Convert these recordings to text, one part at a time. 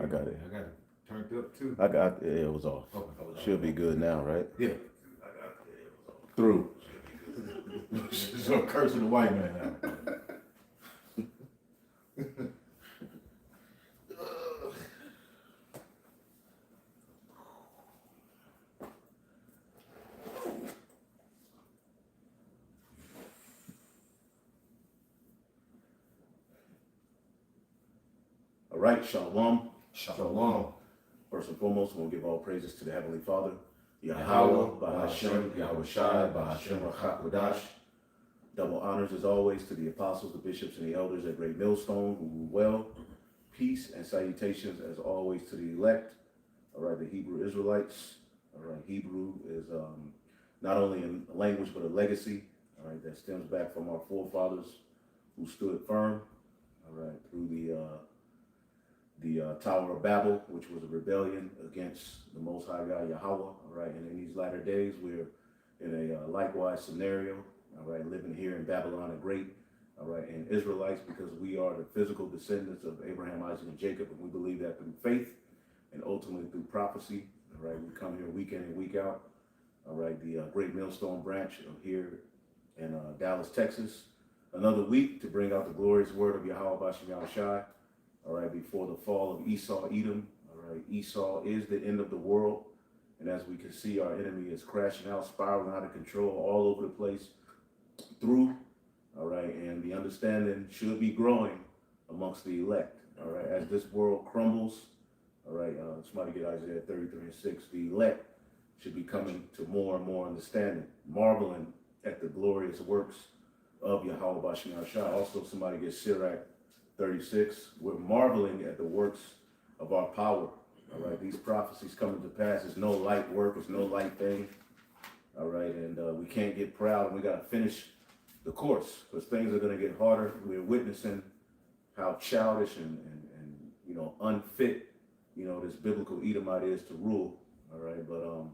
got it. I got it turned up too. It was off. Okay. Should be good now, right? Yeah. Through. So cursing the white man now. All right, shalom. Shalom. First and foremost, we'll give all praises to the Heavenly Father, Yahweh, Bahashem, Yahweh Shai, Bahashem, Rachat Wadash. Double honors as always to the apostles, the bishops, and the elders at Great Millstone who rule well. Peace and salutations as always to the elect. All right, the Hebrew Israelites. All right, Hebrew is not only a language but a legacy. All right, that stems back from our forefathers who stood firm. All right, through the Tower of Babel, which was a rebellion against the Most High God Yahweh. All right, and in these latter days, we're in a likewise scenario. All right, living here in Babylon the Great. All right, and Israelites, because we are the physical descendants of Abraham, Isaac, and Jacob, and we believe that through faith and ultimately through prophecy. All right, we come here week in and week out. All right, the Great Millstone branch here in Dallas, Texas. Another week to bring out the glorious word of Yahweh Bashem Yahweh Shai. All right, before the fall of Esau, Edom. All right, Esau is the end of the world. And as we can see, our enemy is crashing out, spiraling out of control all over the place through. All right, and the understanding should be growing amongst the elect. All right, as this world crumbles. All right, somebody get Isaiah 33:6. The elect should be coming to more and more understanding, marveling at the glorious works of Yahweh Bashem Yahweh Shai. Also, somebody get Sirach 36. We're marveling at the works of our power. All right, these prophecies coming to pass. It's no light work. It's no light thing. All right, and we can't get proud. And we got to finish the course because things are going to get harder. We're witnessing how childish and unfit this biblical Edomite is to rule. All right, but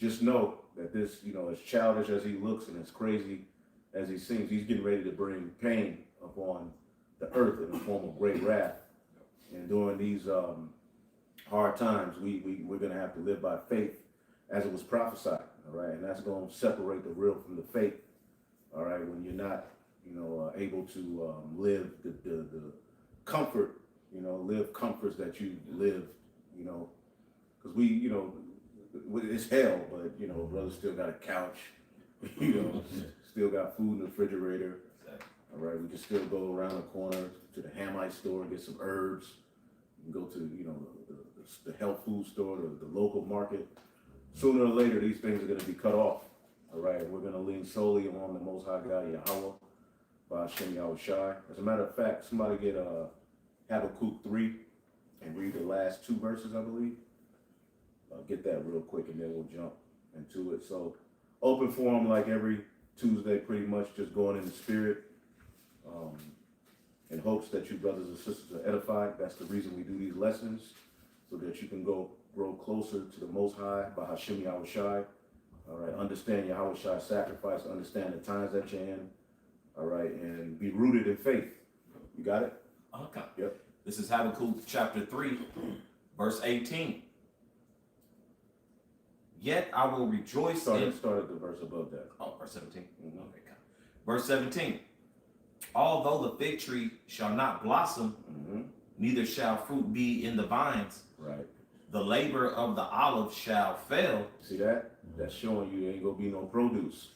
just know that this as childish as he looks and as crazy as he seems, he's getting ready to bring pain upon the earth in the form of great wrath. And during these hard times, we're going to have to live by faith as it was prophesied. All right, and that's going to separate the real from the fake. All right, when you're not able to live the comfort, live comforts that you lived, because it's hell, but brother still got a couch, still got food in the refrigerator. All right, we can still go around the corner to the Hamite store and get some herbs. You can go to the health food store, the local market. Sooner or later, these things are going to be cut off. All right, we're going to lean solely on the Most High God Yahweh by Hashem Yahweh Shai. As a matter of fact, somebody get Habakkuk 3 and read the last two verses, I believe. Get that real quick, and then we'll jump into it. So, open forum like every Tuesday, pretty much just going in the spirit. In hopes that you brothers and sisters are edified. That's the reason we do these lessons, so that you can grow closer to the Most High by Hashem Yahweh Shai. All right, understand Yahweh Shai's sacrifice, understand the times that you're in. All right, and be rooted in faith. You got it? Okay. Yep. This is Habakkuk chapter 3, verse 18. Yet I will rejoice Started the verse above that. Oh, verse 17. Mm-hmm. Okay, verse 17. Although the fig tree shall not blossom, neither shall fruit be in the vines. Right. The labor of the olive shall fail. See that? That's showing you there ain't gonna be no produce.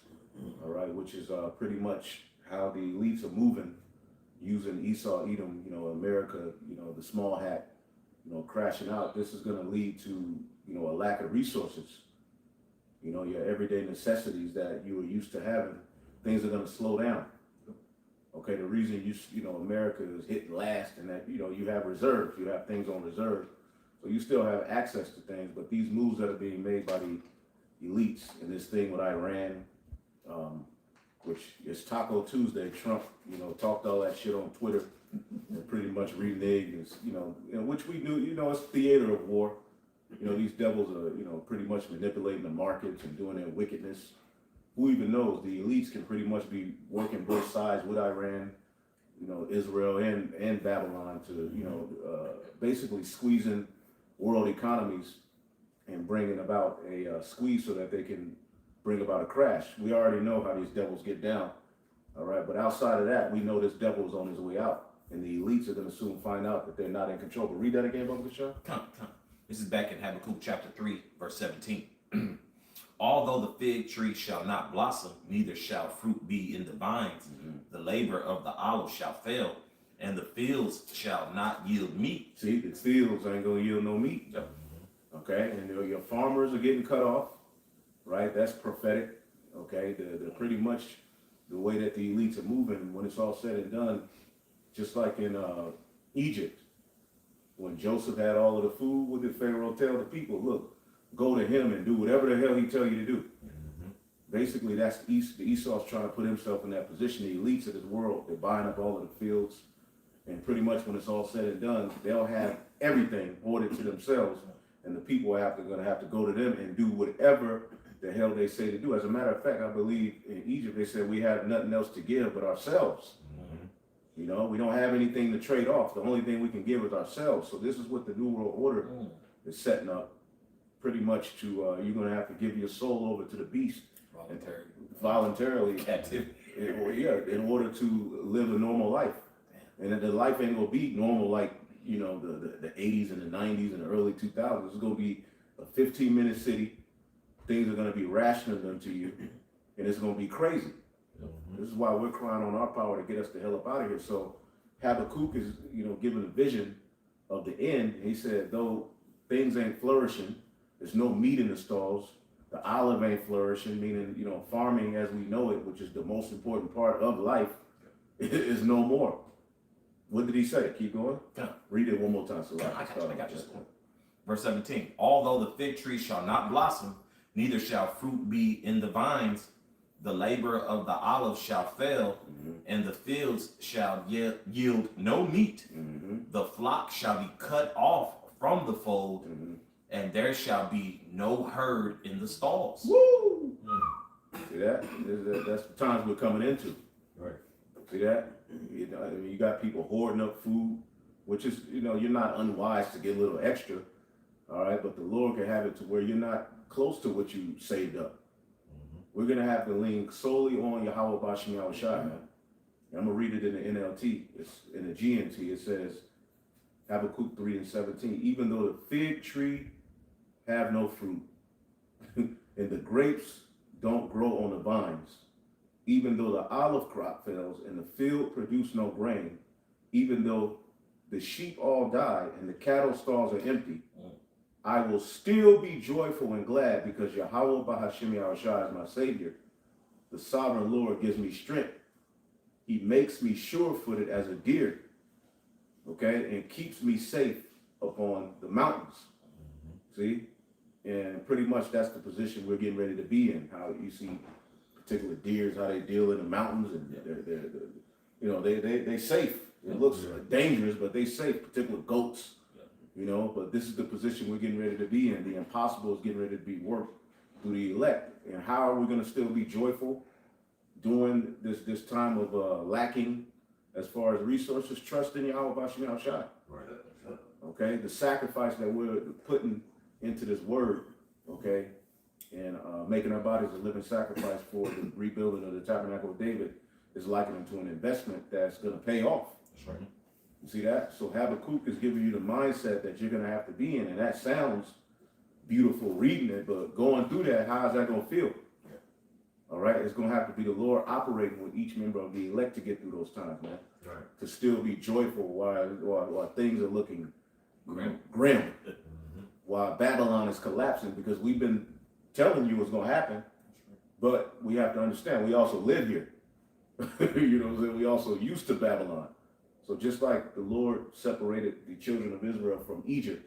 All right, which is pretty much how the elites are moving, using Esau, Edom, America, the small hat, crashing out. This is gonna lead to, a lack of resources. Your everyday necessities that you were used to having, things are gonna slow down. Okay, the reason America is hitting last and that, you have reserves, you have things on reserve. So you still have access to things, but these moves that are being made by the elites in this thing with Iran, which is Taco Tuesday, Trump, talked all that shit on Twitter and pretty much reneged, which we knew, it's theater of war. These devils are, pretty much manipulating the markets and doing their wickedness. Who even knows? The elites can pretty much be working both sides with Iran, Israel and Babylon to, basically squeezing world economies and bringing about a squeeze so that they can bring about a crash. We already know how these devils get down, all right? But outside of that, we know this devil is on his way out, and the elites are going to soon find out that they're not in control. But read that again, Brother Sean. Come. This is back in Habakkuk chapter 3, verse 17. Although the fig tree shall not blossom, neither shall fruit be in the vines, the labor of the olive shall fail, and the fields shall not yield meat. See, the fields ain't going to yield no meat. Yep. Okay, and your farmers are getting cut off, right? That's prophetic. Okay, they're pretty much the way that the elites are moving. When it's all said and done, just like in Egypt, when Joseph had all of the food, what did Pharaoh tell the people? Look, go to him and do whatever the hell he tell you to do. Basically, that's Esau's trying to put himself in that position. The elites of this world, they're buying up all of the fields, and pretty much when it's all said and done, they'll have everything hoarded to themselves, and the people are going to have to go to them and do whatever the hell they say to do. As a matter of fact, I believe in Egypt they said we have nothing else to give but ourselves. You know, we don't have anything to trade off. The only thing we can give is ourselves. So this is what the New World Order is setting up. Pretty much to you're going to have to give your soul over to the beast voluntarily Captivity. in order to live a normal life. And the life ain't going to be normal like, you know, the 80s and the 90s and the early 2000s. It's going to be a 15-minute city. Things are going to be rationed unto you, and it's going to be crazy. This is why we're crying on our power to get us the hell up out of here. So Habakkuk is, you know, given a vision of the end. He said, though things ain't flourishing, there's no meat in the stalls, the olive ain't flourishing, meaning, you know, farming as we know it, which is the most important part of life, is no more. What did he say? Keep going. Read it one more time. So I got you. Verse 17. Although the fig tree shall not blossom, neither shall fruit be in the vines, the labor of the olive shall fail, and the fields shall yield no meat. The flock shall be cut off from the fold, and there shall be no herd in the stalls. Woo! See that? That's the times we're coming into. Right. See that? You know, I mean, you got people hoarding up food, which is, you know, you're not unwise to get a little extra, all right? But the Lord can have it to where you're not close to what you saved up. We're going to have to lean solely on Yahweh Bashim Yahushai, man. And I'm going to read it in the NLT. It's in the GMT. It says, Habakkuk 3 and 17, even though the fig tree have no fruit, and the grapes don't grow on the vines, even though the olive crop fails and the field produce no grain, even though the sheep all die and the cattle stalls are empty, I will still be joyful and glad because Yahweh Bahashim Yahushai is my Savior. The sovereign Lord gives me strength. He makes me sure-footed as a deer, okay, and keeps me safe upon the mountains. See? And pretty much that's the position we're getting ready to be in. How you see particular deers, how they deal in the mountains, and they're you know, they safe. It looks dangerous, but they safe. Particular goats, you know. But this is the position we're getting ready to be in. The impossible is getting ready to be worked through the elect. And how are we going to still be joyful during this time of lacking as far as resources? Trust in Yahweh Bashim Yahushai. Right. Okay, the sacrifice that we're putting into this word, okay, and making our bodies a living sacrifice for the rebuilding of the tabernacle of David is likened to an investment that's going to pay off. That's right. You see that? So Habakkuk is giving you the mindset that you're going to have to be in, and that sounds beautiful reading it, but going through that, how is that going to feel? All right, it's going to have to be the Lord operating with each member of the elect to get through those times, man. Right. To still be joyful while things are looking grim. While Babylon is collapsing, because we've been telling you what's going to happen, but we have to understand we also live here. You know, we also used to Babylon. So just like the Lord separated the children of Israel from Egypt,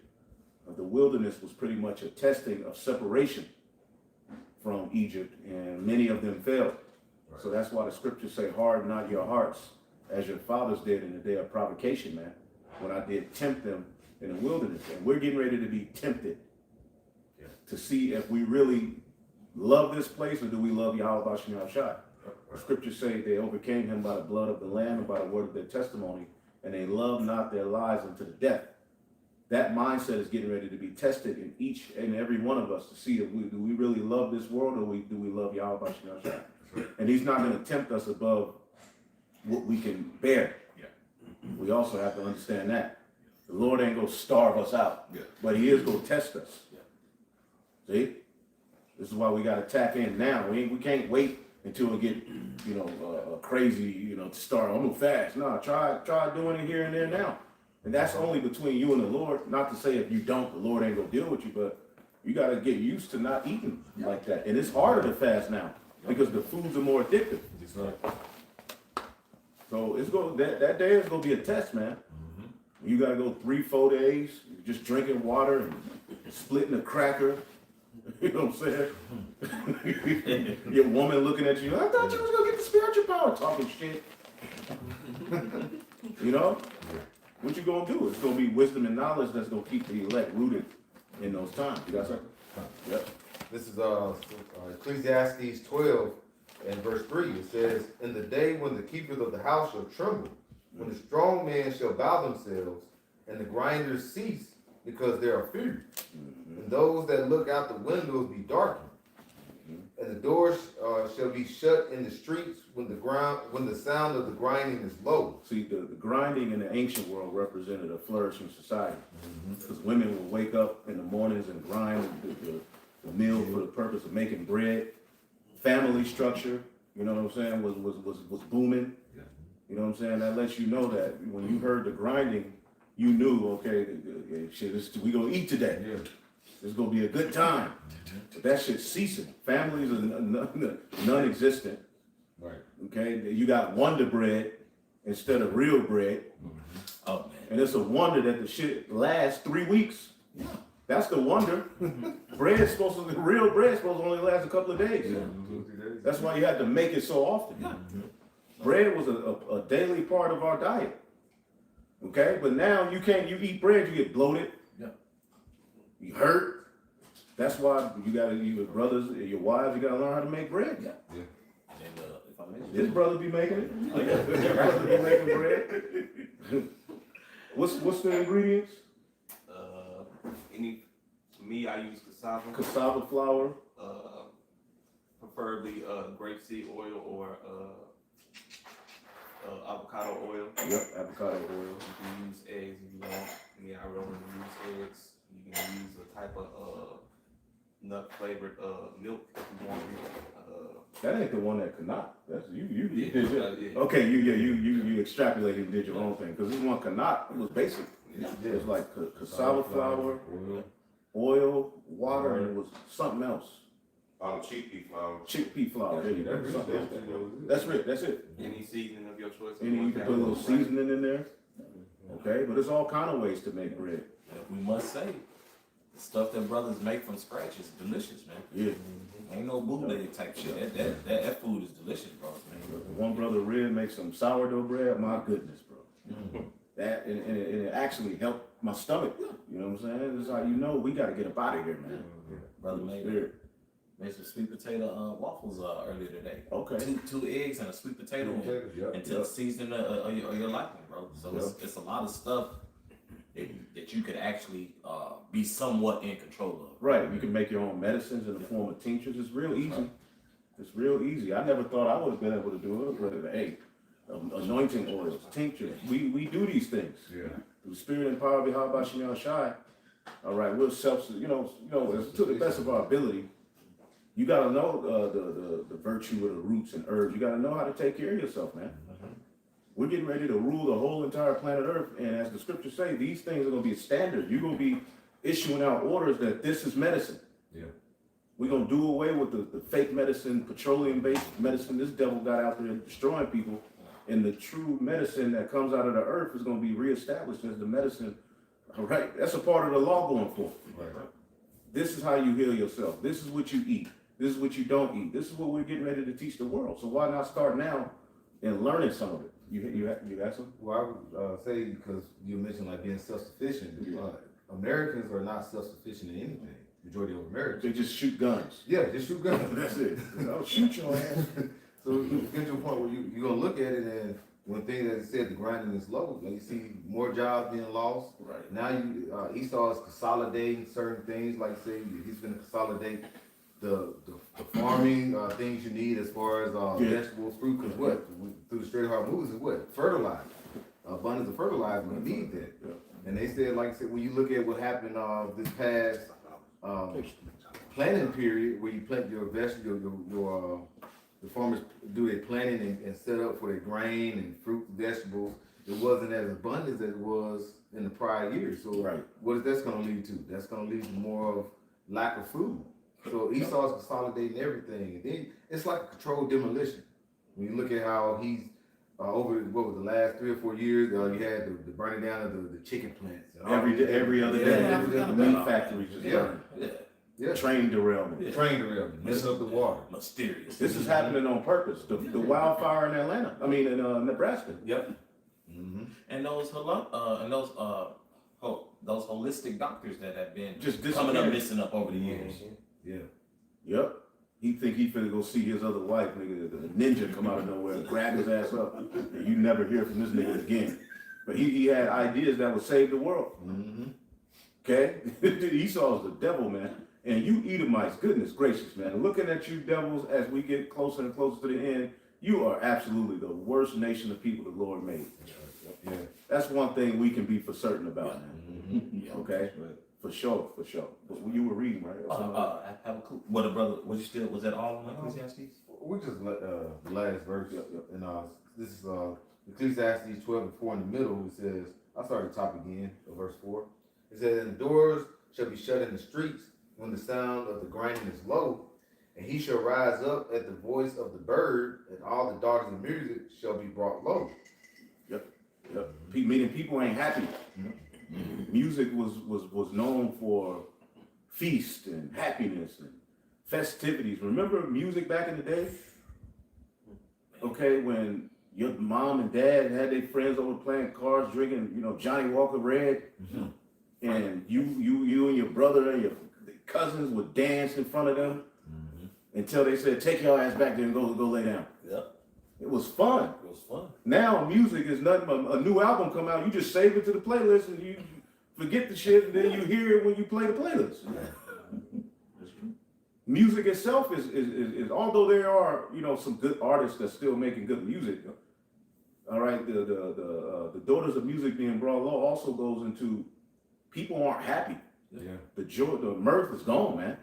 the wilderness was pretty much a testing of separation from Egypt, and many of them failed. Right. So that's why the scriptures say, harden not your hearts as your fathers did in the day of provocation, man, when I did tempt them in the wilderness. And we're getting ready to be tempted to see if we really love this place or do we love Yahweh Bashim Yahushai. The scriptures say they overcame him by the blood of the Lamb and by the word of their testimony, and they loved not their lives unto the death. that mindset is getting ready to be tested in each and every one of us to see if do we really love this world or do we love Yahweh Bashim Yahshua. And he's not going to tempt us above what we can bear. Yeah. We also have to understand that. The Lord ain't going to starve us out, Yeah. but he is going to test us. Yeah. See? This is why we got to tap in now. We can't wait until we get, crazy, to start. I'm going to fast. No, try doing it here and there now. And that's only between you and the Lord. Not to say if you don't, the Lord ain't going to deal with you, but you got to get used to not eating like that. And it's harder to fast now because the foods are more addictive. That's right. So that day is going to be a test, man. You got to go 3-4 days just drinking water and splitting a cracker. You know what I'm saying? Your woman looking at you, I thought you was going to get the spiritual power, talking shit. What you going to do? It's going to be wisdom and knowledge that's going to keep the elect rooted in those times. You got something? Yep. This is Ecclesiastes 12 and verse 3. It says, in the day when the keepers of the house shall tremble, when the strong men shall bow themselves, and the grinders cease, because they are few, and those that look out the windows be darkened, and the doors shall be shut in the streets when the sound of the grinding is low. See, the grinding in the ancient world represented a flourishing society. Because women would wake up in the mornings and grind the mill for the purpose of making bread. Family structure, you know what I'm saying, was booming. Yeah. You know what I'm saying? That lets you know that when you heard the grinding, you knew, okay, shit, we gonna eat today. Yeah. It's gonna be a good time. But that shit's ceasing. Families are non-existent. Right. Okay, you got Wonder Bread instead of real bread. Oh man. And it's a wonder that the shit lasts 3 weeks. Yeah. That's the wonder. Real bread's supposed to only last a couple of days. Yeah. That's why you had to make it so often. Yeah. Bread was a daily part of our diet. Okay, but now you eat bread, you get bloated. Yeah. You hurt. That's why your brothers, your wives, you gotta learn how to make bread. Yeah. Yeah. And if I may, His brother be making it. His brother be making bread. What's the ingredients? For me, I use cassava, Cassava flour. preferably grapeseed oil or avocado oil. Yep, avocado oil. You can use eggs if you want. I don't really use eggs. You can use a type of nut flavored milk if you want. That ain't the one that cannot. That's you Yeah, did your, yeah. Okay, you extrapolated and did your own thing. Because this one cannot, it was basic. Yeah. It was like cassava flour, oil, water, and it was something else. Chickpea flour. Chickpea flour. There you go. Something else. That's it. That's it. Any seasoning of your choice. You can put a little seasoning in there. Okay, but there's all kind of ways to make bread. we must say, the stuff that brothers make from scratch is delicious, man. Yeah. Ain't no bootleg type shit. That food is delicious, bro. Man. One brother Red makes some sourdough bread. My goodness, bro. That and it actually helped my stomach. You know what I'm saying? This is how you know we got to get up out of here, man. Brother made some sweet potato waffles earlier today. Okay. Two eggs and a sweet potato until the season of your liking, bro. So it's a lot of stuff that you could actually be somewhat in control of. Right. You can make your own medicines in the form of tinctures. It's real easy. It's real easy. I never thought I would have been able to do it, but hey, anointing oils, tinctures. We do these things. Yeah. Through spirit and power, behind by Shemal Shai. All right, we're to the best of our ability. You gotta know the virtue of the roots and herbs. You gotta know how to take care of yourself, man. We're getting ready to rule the whole entire planet Earth, and as the scriptures say, these things are gonna be a standard. You're gonna be issuing out orders that this is medicine. Yeah. We're gonna do away with the fake medicine, petroleum-based medicine. This devil got out there destroying people, and the true medicine that comes out of the earth is gonna be reestablished as the medicine. All right, that's a part of the law going forth. Right. This is how you heal yourself. This is what you eat. This is what you don't eat. This is what we're getting ready to teach the world. So why not start now and learning some of it? You got some? Well, I would say, because you mentioned like being self-sufficient, Americans are not self-sufficient in anything. Majority of Americans. They just shoot guns. Yeah, just shoot guns. That's it. I'll shoot your ass. So you get to a point where you're gonna look at it and one thing that it said, the grinding is low. Like you see more jobs being lost. Right. Now Esau is consolidating certain things. Like say he's going to consolidate the farming things you need as far as vegetables, fruit. Because what through the straight hard moves is what fertilizer, abundance of fertilizer. We need that. Yeah. And they said, like I said, when you look at what happened this past planting period, where you plant your vegetables, the farmers do their planting and set up for their grain and fruit and vegetables. It wasn't as abundant as it was in the prior years. So Right. what is that's going to lead to? That's going to lead to more of lack of food. So Esau's consolidating everything. And then it's like a controlled demolition. When you look at how he's over the last 3 or 4 years, you had the burning down of the chicken plants. And Every other day, the meat factories just burn. Yeah. Train derailment. Train derailment, messing up the water. Mysterious. This is happening on purpose. The wildfire in Atlanta. I mean, in Nebraska. Yep. Mm-hmm. And those holistic doctors that have been Just coming up disappeared. missing up over the years. Yeah. Yep. He think he finna go see his other wife, nigga. The ninja come out of nowhere and grab his ass up. And you never hear from this nigga again. But he had ideas that would save the world. Mm-hmm. Okay? Esau's the devil, man. And you Edomites, goodness gracious, man. Looking at you devils as we get closer and closer to the end, you are absolutely the worst nation of people the Lord made. Yeah. That's one thing we can be for certain about, man. Mm-hmm. Yeah. Okay? For sure. But you were reading, right? I have a clue. What a brother, was that all on Ecclesiastes? We just let the last verse. Yep. And this is Ecclesiastes 12:4 in the middle. It says, I'll start at the top again, verse 4. It says, and the doors shall be shut in the streets when the sound of the grinding is low, and he shall rise up at the voice of the bird, and all the daughters of music shall be brought low. Yep. Meaning people ain't happy. Music was known for feast and happiness and festivities. Remember music back in the day? Okay, when your mom and dad had their friends over playing cards, drinking, Johnny Walker Red, and you and your brother and your cousins would dance in front of them until they said, "Take your ass back there and go lay down." Yep. It was fun. It was fun. Now music is nothing but a new album come out, you just save it to the playlist and you forget the shit and then you hear it when you play the playlist. Music itself is although there are, some good artists that's still making good music. All right, the daughters of music being brought low also goes into people aren't happy. Yeah. The joy, the mirth is gone, man.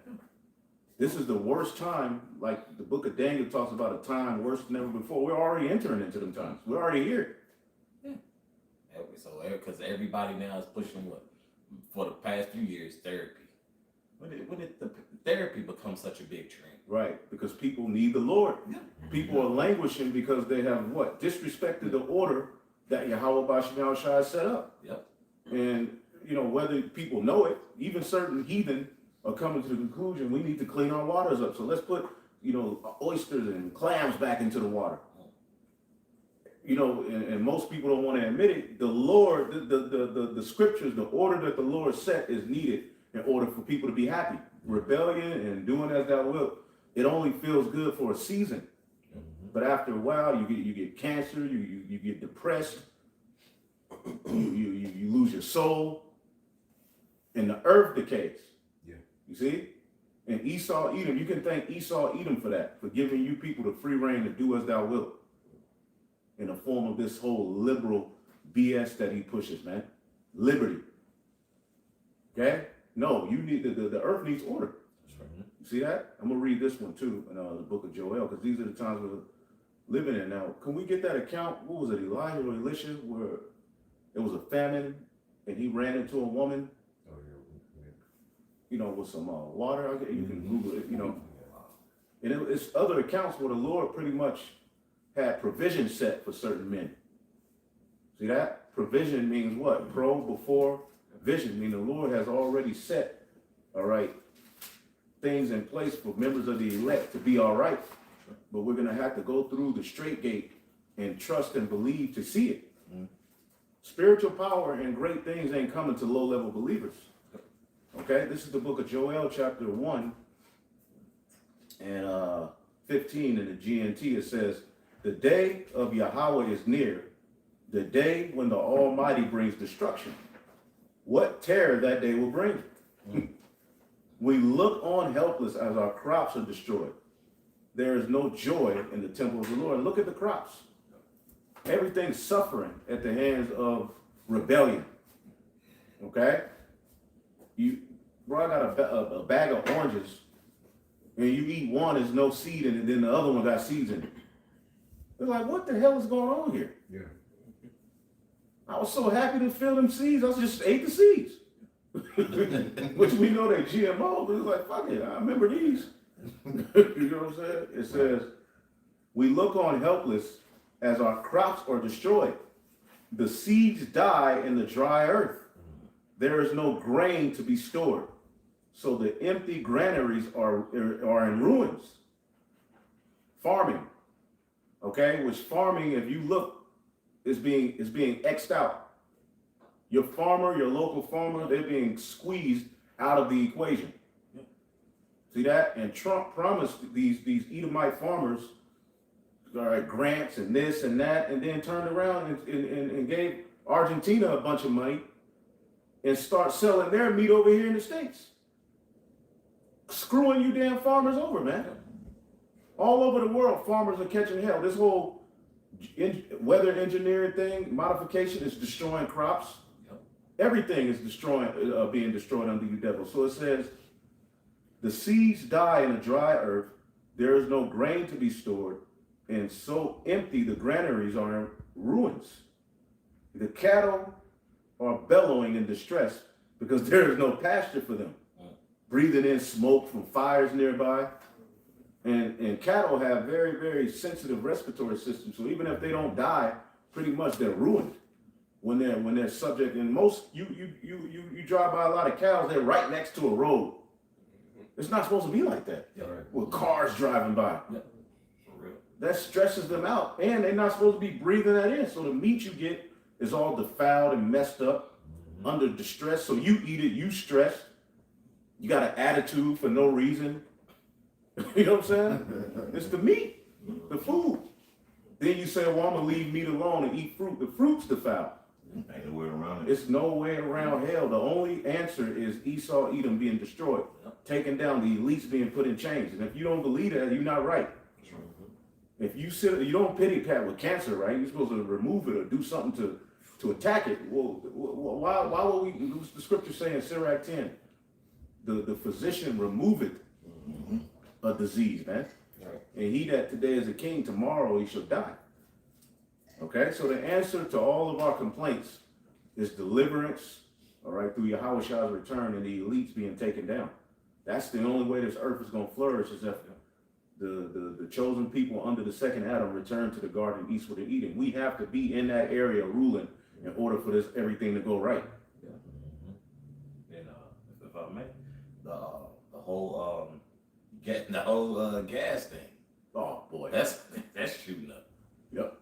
This is the worst time, like the book of Daniel talks about a time worse than ever before. We're already entering into them times. We're already here. So, because everybody now is pushing what? For the past few years, therapy. When did the therapy become such a big trend? Right, because people need the Lord. Yeah. People are languishing because they have what? Disrespected the order that Yahweh Bashim Shai set up. Yep. And, whether people know it, even certain heathen are coming to the conclusion we need to clean our waters up. So let's put, oysters and clams back into the water. And most people don't want to admit it. The Lord, the scriptures, the order that the Lord set is needed in order for people to be happy. Rebellion and doing as thou wilt, it only feels good for a season. But after a while, you get cancer, you get depressed, you lose your soul, and the earth decays. Yeah. You see? And Esau, Edom, you can thank Esau, Edom for that, for giving you people the free reign to do as thou wilt. In the form of this whole liberal BS that he pushes, man. Liberty. Okay? No, you need the earth needs order. That's right. You see that? I'm gonna read this one too in the book of Joel, because these are the times we're living in now. Can we get that account? What was it, Elijah or Elisha, where it was a famine and he ran into a woman, Oh, yeah. with some water. You can Google it, And it's other accounts where the Lord pretty much had provision set for certain men. See that? Provision means what? Before, vision, meaning the Lord has already set, all right, things in place for members of the elect to be all right. But we're going to have to go through the straight gate and trust and believe to see it. Spiritual power and great things ain't coming to low-level believers. Okay? This is the book of Joel, chapter 1 and 15 in the GNT. It says, The day of Yahweh is near, the day when the Almighty brings destruction. What terror that day will bring. We look on helpless as our crops are destroyed. There is no joy in the temple of the Lord. Look at the crops. Everything's suffering at the hands of rebellion. Okay? Bro, I got a bag of oranges, and you eat one, there's no seed in it, and then the other one got seeds in it. They're like, what the hell is going on here? Yeah. I was so happy to feel them seeds, I just ate the seeds. Which we know they're GMO, but it's like, fuck it, I remember these. You know what I'm saying? It says, we look on helpless as our crops are destroyed. The seeds die in the dry earth. There is no grain to be stored. So the empty granaries are in ruins. Farming, okay? Which farming, if you look, is being X'd out. Your farmer, your local farmer, they're being squeezed out of the equation. See that? And Trump promised these Edomite farmers grants and this and that, and then turned around and gave Argentina a bunch of money and start selling their meat over here in the States. Screwing you damn farmers over, man. All over the world, farmers are catching hell. This whole weather engineering thing, modification is destroying crops. Everything is being destroyed under you devil. So it says, the seeds die in a dry earth. There is no grain to be stored. And so empty the granaries are in ruins. The cattle are bellowing in distress because there is no pasture for them. Breathing in smoke from fires nearby. And cattle have very, very sensitive respiratory systems. So even if they don't die, pretty much they're ruined when they're subject. And most you drive by a lot of cows, they're right next to a road. It's not supposed to be like that. With cars driving by. That stresses them out, and they're not supposed to be breathing that in. So the meat you get is all defiled and messed up, under distress. So you eat it, you stressed. You got an attitude for no reason. You know what I'm saying? It's the meat, the food. Then you say, well, I'm gonna leave meat alone and eat fruit. The fruit's defiled. Ain't no way around it. It's no way around hell. The only answer is Esau, Edom being destroyed, taken down, the elites being put in chains. And if you don't believe that, you're not right. If you you don't pity pat with cancer, right? You're supposed to remove it or do something to attack it. Well, why would we? The scripture saying in Sirach 10, the physician removeth a disease, man. And he that today is a king, tomorrow he shall die. Okay, so the answer to all of our complaints is deliverance, all right, through Yahweh's return and the elites being taken down. That's the only way this earth is going to flourish, is if the chosen people under the second Adam return to the garden eastward of Eden. We have to be in that area ruling in order for everything to go right. And if I may, the whole gas thing. Oh boy, That's shooting up. Yep.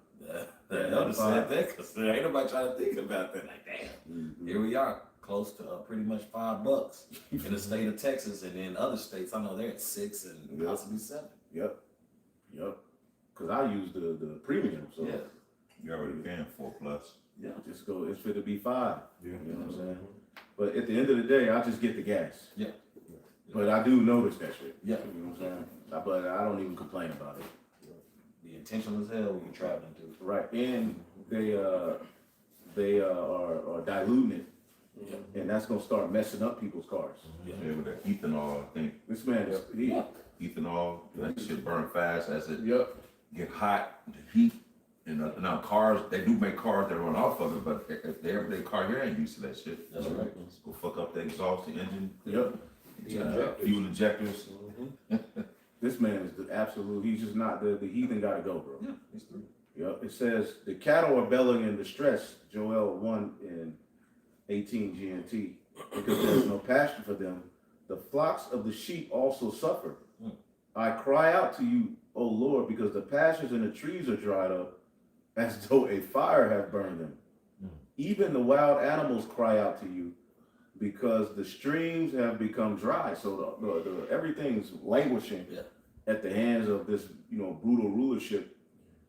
The elder said that because ain't nobody trying to think about that. Like, damn, here we are, close to pretty much $5 in the state of Texas, and in other states, I know they're at 6 and possibly 7. Yep. Because I use the premium, so Yeah. You already paying 4+. yeah, just go. It's fit to be 5. Yeah. You know what I'm saying? But at the end of the day, I just get the gas. Yeah. But I do notice that shit. Yeah. You know what I'm saying? But I don't even complain about it. Be intentional as hell when you're traveling too. Right, and they are diluting it, and that's gonna start messing up people's cars. Yeah, with that ethanol, I think. This man is Ethanol, that shit burn fast as it Yep. get hot, the heat. And now cars, they do make cars that run off of it, but if the everyday car here ain't used to that shit. That's right. It's gonna fuck up the exhaust, the engine, Yep. fuel injectors. This man is the absolute. He's just not the heathen. Gotta go, bro. Yeah, he's through. Yep. It says the cattle are bellowing in distress. Joel 1:18 GNT, because there's no pasture for them. The flocks of the sheep also suffer. I cry out to you, O Lord, because the pastures and the trees are dried up, as though a fire have burned them. Even the wild animals cry out to you, because the streams have become dry. So everything's languishing at the hands of this, brutal rulership,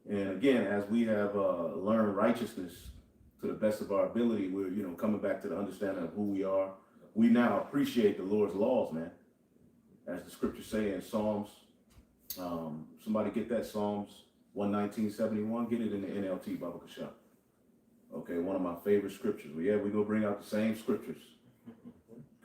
And again, as we have learned righteousness to the best of our ability, we're, you know, coming back to the understanding of who we are. We now appreciate the Lord's laws, man. As the scriptures say in Psalms, somebody get that Psalms 119:71, get it in the NLT, Baba Kasha. Okay, one of my favorite scriptures. Well, yeah, we're going to bring out the same scriptures.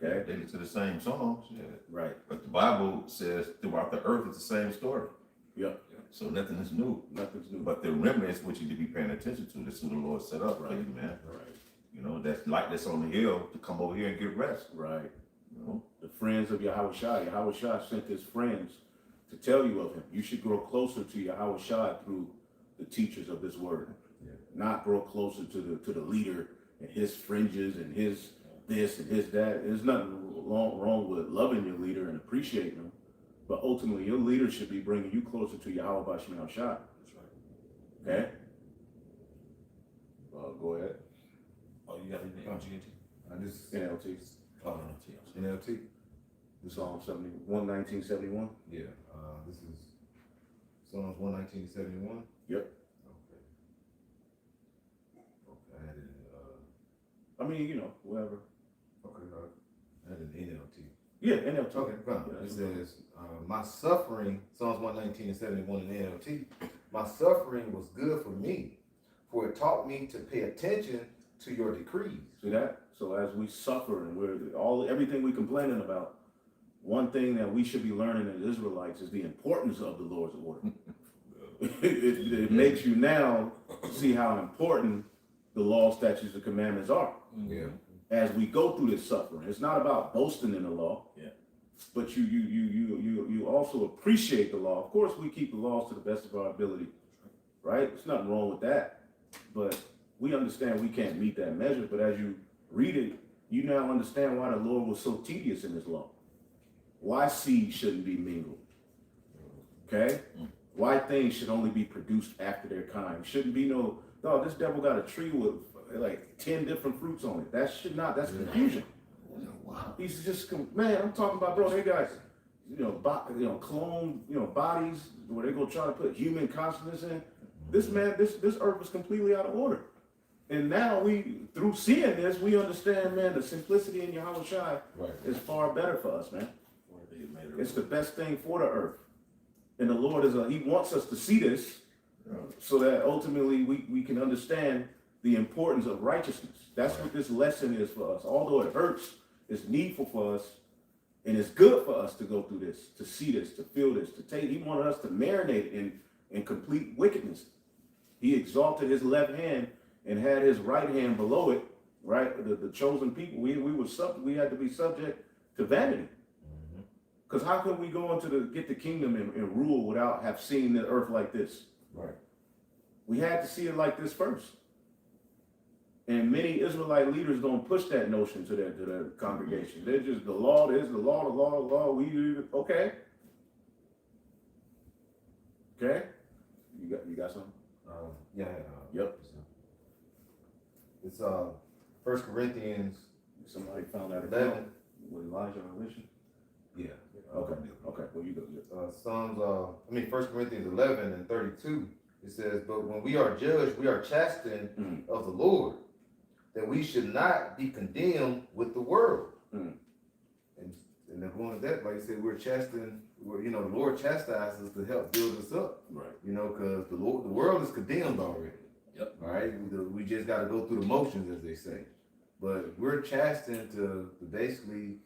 Okay? They get to the same songs, yeah. Right. But the Bible says throughout the earth it's the same story. Yep. So nothing is new. Nothing's new. But the remnants which you need to be paying attention to, this is what the Lord set up for you, man. Right. You know, that's light that's on the hill to come over here and get rest. Right. You know? The friends of Yahweh Shai. Yahweh Shai sent his friends to tell you of him. You should grow closer to Yahweh Shai through the teachers of this word. Yeah. Not grow closer to the leader and his fringes and his this and his that. There's nothing wrong with loving your leader and appreciating him. But ultimately, your leader should be bringing you closer to Yahweh Bashim Shai. That's right. Okay? Go ahead. Oh, you got anything on GNT? I just NLT. Oh, no, NLT. The Psalm 1971. Yeah. This is Psalms 119:71. Yep. Okay. Okay. I had it in, I mean, you know, whatever. okay. I had it in NLT. Yeah, NLT. Okay, fine. Yeah, It that's says, my suffering, Psalms 119:71 in NLT, my suffering was good for me, for it taught me to pay attention to your decrees. See that? So as we suffer and everything we complaining about, one thing that we should be learning as Israelites is the importance of the Lord's order. it makes you now see how important the law, statutes, and commandments are. Yeah. As we go through this suffering, it's not about boasting in the law. Yeah. But you also appreciate the law. Of course, we keep the laws to the best of our ability, right? There's nothing wrong with that. But we understand we can't meet that measure. But as you read it, you now understand why the Lord was so tedious in his law. Why seeds shouldn't be mingled. Okay? Why things should only be produced after their kind. Shouldn't be no, this devil got a tree with like 10 different fruits on it. That's confusion. Wow. He's just, man, I'm talking about, bro, they got, clone, bodies where they go try to put human consciousness in. This man, this earth was completely out of order. And now through seeing this, we understand, man, the simplicity in Yahweh Shai is far better for us, man. It's the best thing for the earth. And the Lord he wants us to see this so that ultimately we can understand the importance of righteousness. That's what this lesson is for us. Although it hurts, it's needful for us, and it's good for us to go through this, to see this, to feel this, to take. He wanted us to marinate in complete wickedness. He exalted his left hand and had his right hand below it, right? The chosen people, we had to be subject to vanity. Because how can we go get the kingdom and rule without have seen the earth like this? Right. We had to see it like this first. And many Israelite leaders don't push that notion to their congregation. They're just the law, the law. Okay. Okay. You got something? Yeah. Yep. It's 1 Corinthians. Somebody found that 11. With Elijah and Elisha. Yeah. Okay. Well, you go. Psalms, 1 Corinthians 11:32, it says, but when we are judged, we are chastened of the Lord, that we should not be condemned with the world. And then going to that, like you said, we're chastened, the Lord chastises us to help build us up. Right. Because the world is condemned already. Yep. All right. We just got to go through the motions, as they say. But we're chastened to basically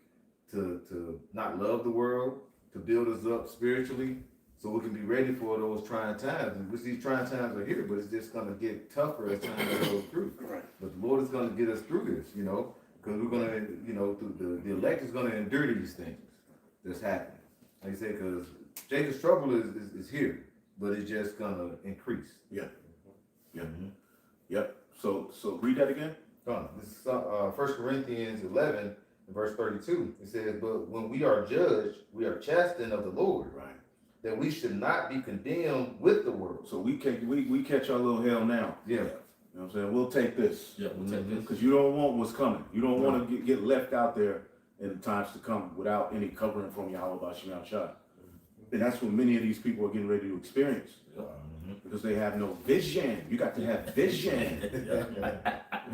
to not love the world, to build us up spiritually, so we can be ready for those trying times. And these trying times are here, but it's just going to get tougher as time goes through. Right. But the Lord is going to get us through this, because we're going to, the elect is going to endure these things that's happening. Like I say, because Jacob's trouble is here, but it's just going to increase. Yeah. Yep. So read that again. This is 1 Corinthians 11, verse 32. It says, but when we are judged, we are chastened of the Lord. Right. That we should not be condemned with the world. So we catch our little hell now. Yeah. You know what I'm saying? We'll take this. Yeah, we'll take this. Because you don't want what's coming. You don't want to get left out there in the times to come without any covering from Yahweh Bashim Shai. And that's what many of these people are getting ready to experience. Mm-hmm. Because they have no vision. You got to have vision.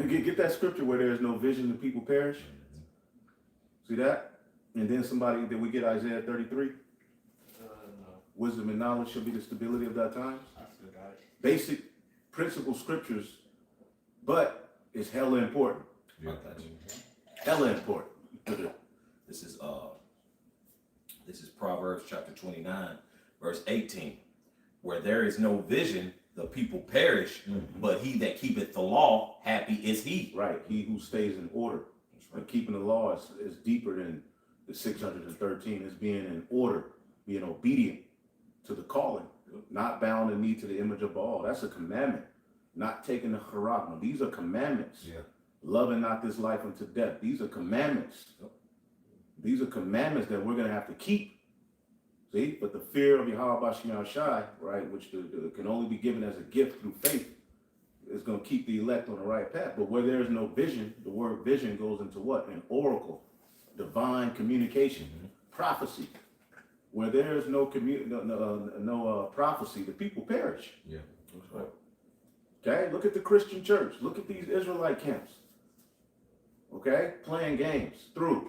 Get that scripture where there is no vision, the people perish. See that? And then did we get Isaiah 33? No. Wisdom and knowledge shall be the stability of thy times. I still got it. Basic principle scriptures, but it's hella important. Yeah. Hella important. This is Proverbs chapter 29, verse 18. Where there is no vision, the people perish, but he that keepeth the law, happy is he. Right. He who stays in order. But keeping the law is deeper than the 613. It's being in order, being obedient to the calling, not bound and knee to the image of Baal. That's a commandment. Not taking the charagma. These are commandments. Yeah. Loving not this life unto death. These are commandments. These are commandments that we're going to have to keep. See, but the fear of Yahweh Bashim Shai, right, which can only be given as a gift through faith, is going to keep the elect on the right path. But where there is no vision, the word vision goes into what? An oracle, divine communication, prophecy. Where there is no prophecy, the people perish. Yeah. That's right. Okay, look at the Christian church. Look at these Israelite camps. Okay, playing games through.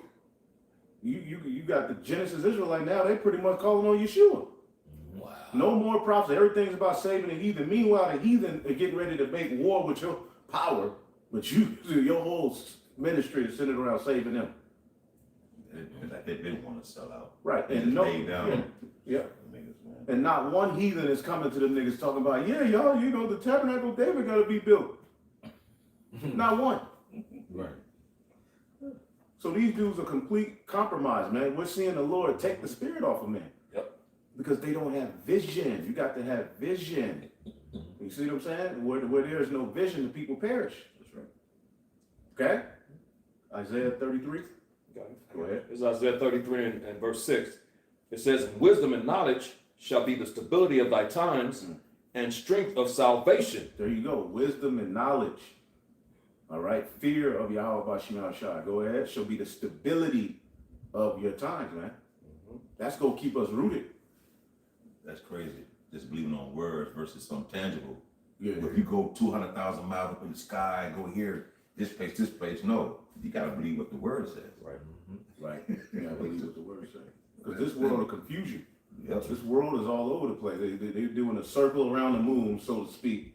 You got the Genesis Israelite now. They pretty much calling on Yeshua. Wow. No more prophecy. Everything's about saving the heathen. Meanwhile, the heathen are getting ready to make war with your power, but your whole ministry is centered around saving them. They want to sell out. Right, They and just no, laid down. yeah. Niggas, man. And not one heathen is coming to them niggas talking about, yeah, y'all, the tabernacle of David got to be built. Not one. Right. So these dudes are complete compromise, man. We're seeing the Lord take the spirit off of men. Yep. Because they don't have vision. You got to have vision. You see what I'm saying? Where there is no vision, the people perish. That's right. Okay? Isaiah 33. Got it. Go ahead. It's Isaiah 33 and verse 6. It says, wisdom and knowledge shall be the stability of thy times and strength of salvation. There you go. Wisdom and knowledge. All right. Fear of Yahweh Bashim Shai. Go ahead. Shall be the stability of your times, man. That's going to keep us rooted. That's crazy. Just believing on words versus something tangible. Yeah. If you go 200,000 miles up in the sky and go here, this place, no. You got to believe what the word says. Right. Right. Yeah, I believe what the word says. Because this world will confuse you. Yep. This world is all over the place. They're doing a circle around the moon, so to speak.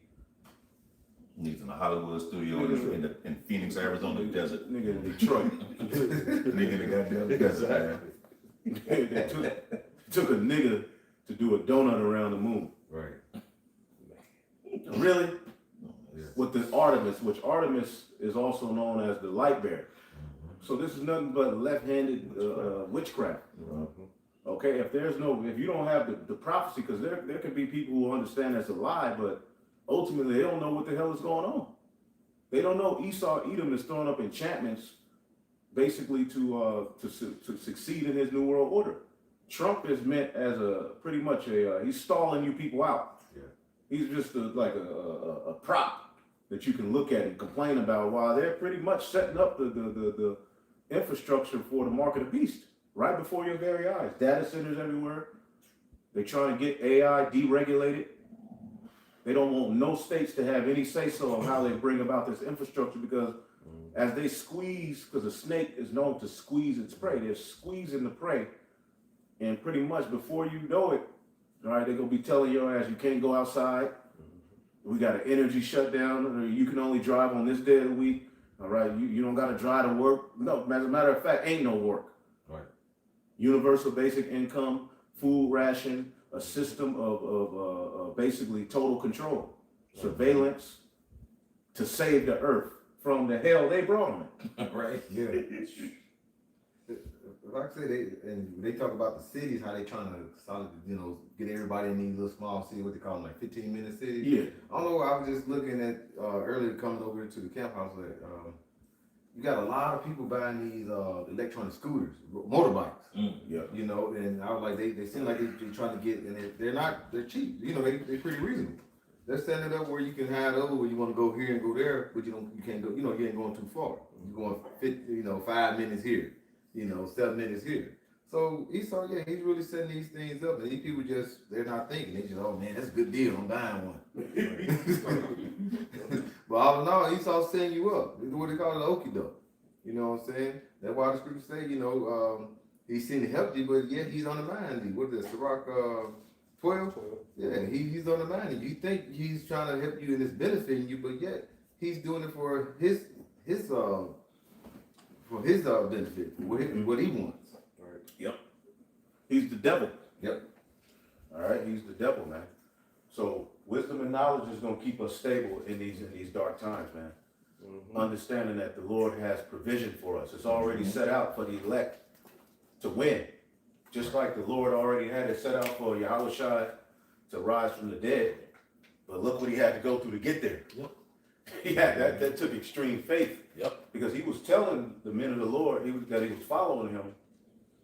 He's in a Hollywood studio in Phoenix, Arizona desert. Nigga in Detroit. Nigga in the goddamn desert, man. They took a nigga to do a donut around the moon. Right. Really? Yeah. With the Artemis, which Artemis is also known as the light bearer. So this is nothing but left-handed witchcraft. Okay, if you don't have the prophecy, because there can be people who understand that's a lie, but ultimately they don't know what the hell is going on. They don't know Edom is throwing up enchantments, basically to succeed in his new world order. Trump is meant as pretty much he's stalling you people out. Yeah. He's just like a prop that you can look at and complain about, while they're pretty much setting up the infrastructure for the mark of the beast right before your very eyes. Data centers everywhere. They're trying to get AI deregulated. They don't want no states to have any say-so of how they bring about this infrastructure, because as they squeeze, because a snake is known to squeeze its prey, they're squeezing the prey, and pretty much before you know it, all right, they're going to be telling your ass you can't go outside. We got an energy shutdown, or you can only drive on this day of the week. All right, you don't got to drive to work. No, as a matter of fact, ain't no work. Right. Universal basic income, food ration, a system of basically total control, surveillance to save the earth from the hell they brought them Right. Yeah. Like I say, they talk about the cities, how they trying to get everybody in these little small cities, what they call them, like 15-minute cities. in. Yeah, I don't know. I was just looking at earlier coming over to the camp house. You got a lot of people buying these electronic scooters, motorbikes. yeah. You know, and I was like, they seem like they're trying to get, and they're cheap. You know, they're pretty reasonable. They're setting it up where you can hide over, where you want to go here and go there, but you can't go. You know, you ain't going too far. You're going 5 minutes here. 7 minutes here. So Esau, yeah, he's really setting these things up, and these people they're not thinking. They just, oh man, that's a good deal. I'm buying one. But all in all, Esau's setting you up. This is what they call it, okie doke. You know what I'm saying? That's why the scriptures say, he's seen to help you, but yet he's undermining you. What is that? Sirach 12? Yeah, he's undermining you. You think he's trying to help you and it's benefiting you, but yet he's doing it for his benefit, for what he wants. Yep. He's the devil. Yep. All right, he's the devil, man. So wisdom and knowledge is going to keep us stable in these dark times, man. Understanding that the Lord has provision for us. It's already set out for the elect to win. Just like the Lord already had it set out for Yahushua to rise from the dead. But look what he had to go through to get there. Yep. That took extreme faith. Yep. Because he was telling the men of the Lord that he was following him.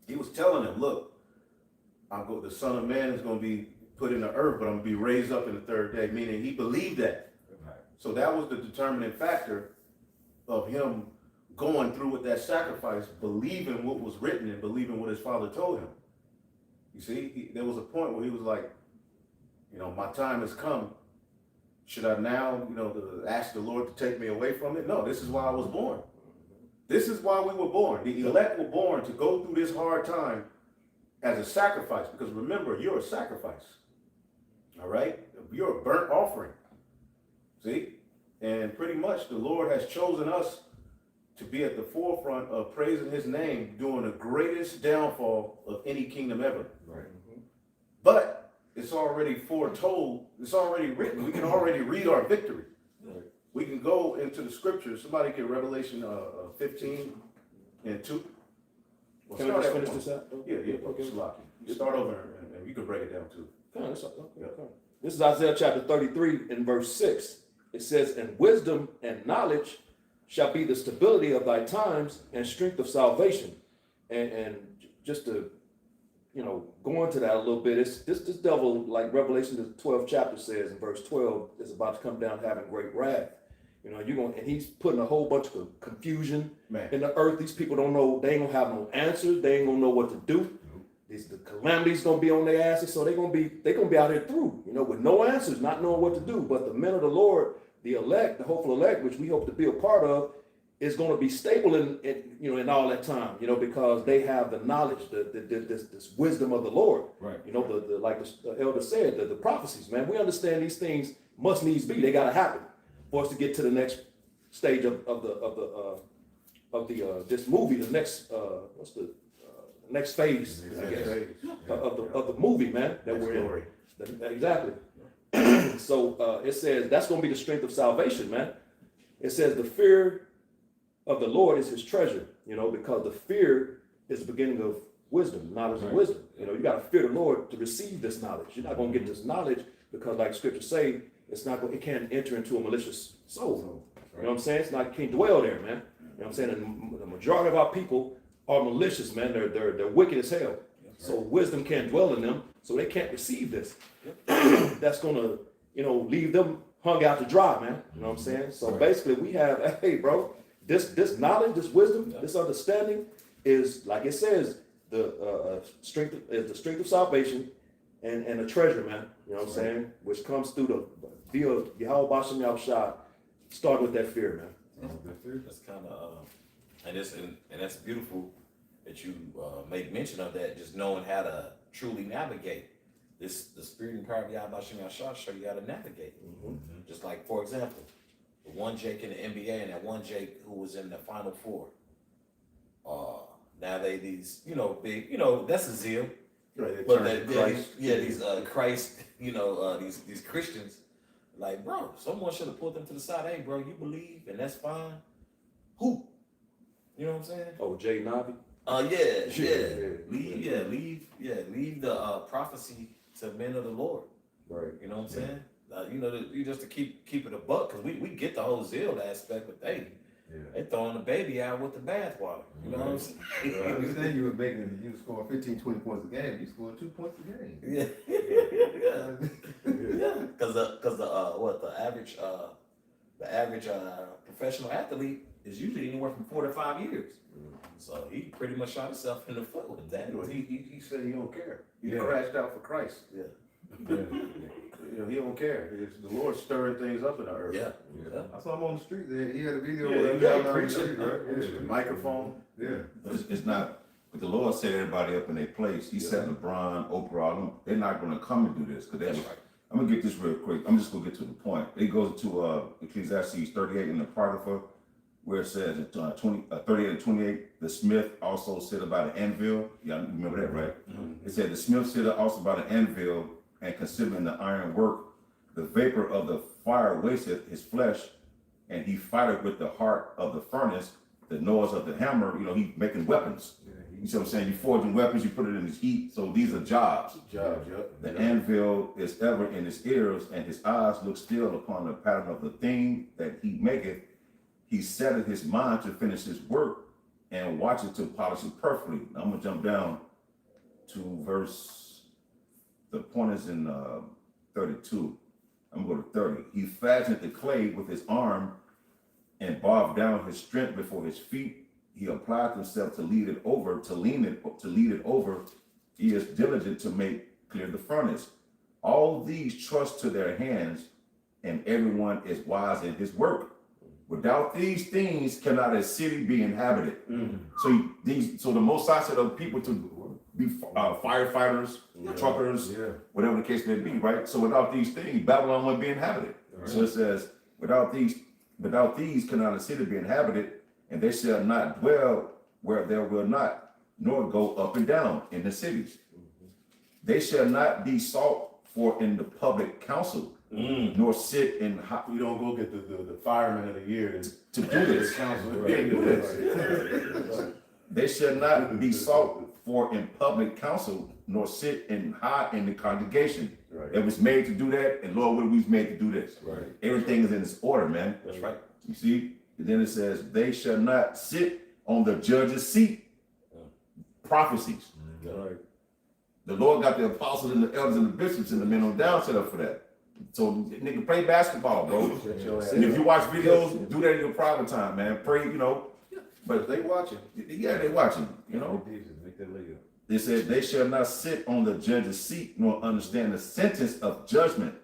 He was telling them, look, the Son of Man is going to be put in the earth, but I'm going to be raised up in the third day. Meaning he believed that. Right. So that was the determining factor of him going through with that sacrifice, believing what was written and believing what his father told him. You see, there was a point where he was like, my time has come. Should I now, ask the Lord to take me away from it? No, this is why I was born. This is why we were born. The elect were born to go through this hard time as a sacrifice. Because remember, you're a sacrifice. All right? You're a burnt offering. See? And pretty much the Lord has chosen us to be at the forefront of praising his name during the greatest downfall of any kingdom ever. Right. But it's already foretold, it's already written. We can already read our victory. Right. We can go into the scriptures. Somebody get Revelation 15 and 2. Well, Can we start just at finish one. this out? Yeah, Okay. Salaki. You start over and you can break it down too. Okay. This is Isaiah chapter 33 and verse 6. It says, and wisdom and knowledge shall be the stability of thy times and strength of salvation. And just to, go into that a little bit, it's this devil, like Revelation the 12th chapter says in verse 12, is about to come down having great wrath. And he's putting a whole bunch of confusion in the earth. These people don't know, they ain't gonna have no answers, they ain't gonna know what to do. The calamity's gonna be on their asses, so they're gonna be out here through, with no answers, not knowing what to do. But the men of the Lord, the elect, the hopeful elect, which we hope to be a part of, is going to be stable in all that time, because they have the knowledge, this wisdom of the Lord. Right. Like the elder said, the prophecies, man. We understand these things must needs be. They got to happen for us to get to the next stage of this movie. The next next phase, I guess, of the movie, man, that we're in. Exactly. So it says that's going to be the strength of salvation, man. It says the fear of the Lord is his treasure, because the fear is the beginning of wisdom, knowledge of wisdom. You got to fear the Lord to receive this knowledge. You're not going to get this knowledge because, like scriptures say, it can't enter into a malicious soul. You know what I'm saying? It can't dwell there, man. You know what I'm saying? And the majority of our people are malicious, man. They're wicked as hell. So wisdom can't dwell in them, so they can't receive this. That's gonna, leave them hung out to dry, man. You know what I'm saying? So basically, we have, hey, bro, this knowledge, this wisdom, this understanding is, like it says, the strength of salvation and a treasure, man. You know what I'm saying? Which comes through via Yahweh Bashem Yahushua. Start with that fear, man. That's kind of, and that's beautiful that you make mention of that. Just knowing how to truly navigate the spirit and power of Yahweh Bashem Yahushua show you how to navigate. Just like, for example, the one Jake in the NBA and that one Jake who was in the Final Four. Now these big, that's a zeal. Right, But Christ. these Christ, these Christians, like, bro, someone should have pulled them to the side. Hey, bro, you believe, and that's fine. Who? You know what I'm saying? Oh, Jay Navi. Leave the prophecy to men of the Lord. Right. You know what I'm saying? You just to keep it a buck, because we get the whole zeal aspect, but they throwing the baby out with the bathwater. You know what I'm saying? You said you were scoring 15, 20 points a game. You scored 2 points a game. Because the average professional athlete is usually anywhere from 4 to 5 years. So he pretty much shot himself in the foot with that. You know, he said he don't care. He Yeah. crashed out for Christ. Yeah. You know, he don't care. It's the Lord stirring things up in our earth. Yeah. I saw him on the street there. He had a video Yeah, where he he got was down the preaching. street, right? Yeah. Microphone. Yeah. It's not, but the Lord set everybody up in their place. He set LeBron, Oprah, all them. They're not going to come and do this because That's right. I'm gonna get this real quick. I'm just gonna get to the point. It goes to Ecclesiastes 38 in the Apocrypha, where it says in 38 and 28, the smith also sit about an anvil. Y'all remember that, right? Mm-hmm. It said the smith sit also about an anvil, and considering the iron work, the vapor of the fire wasteth his flesh, and he fighteth with the heart of the furnace, the noise of the hammer. You know, he making weapons. You see what I'm saying? You forging weapons, you put it in his heat. So these are jobs. Jobs, yep. The anvil is ever in his ears, and his eyes look still upon the pattern of the thing that he maketh. He setteth his mind to finish his work, and watcheth to polish it perfectly. Now I'm gonna jump down to verse. The point is in 32. I'm gonna go to 30. He fashioned the clay with his arm, and bowed down his strength before his feet. He applied himself to lead it over, to lead it over. He is diligent to make clear the furnace. All these trust to their hands, and everyone is wise in his work. Without these things cannot a city be inhabited. So the Most High said of people to be firefighters, truckers, whatever the case may be, right? So without these things, Babylon wouldn't be inhabited. So it says, without these cannot a city be inhabited, and they shall not dwell where there will not, nor go up and down in the cities. They shall not be sought for in the public council, nor sit in hot. We don't go get the fireman of the year To do this. They shall not be sought for in public council, nor sit in high in the congregation. Right. It was made to do that, and Lord, what we was made to do this. Right. Everything is in its order, man. That's right. You see? And then it says, they shall not sit on the judge's seat. Prophecies. Right. The Lord got the apostles and the elders and the bishops and the men on down set up for that. So nigga, play basketball, bro. And if you watch videos, do that in your private time, man. Pray, you know. But They watching. yeah, they watching, you know. They said they shall not sit on the judge's seat nor understand the sentence of judgment.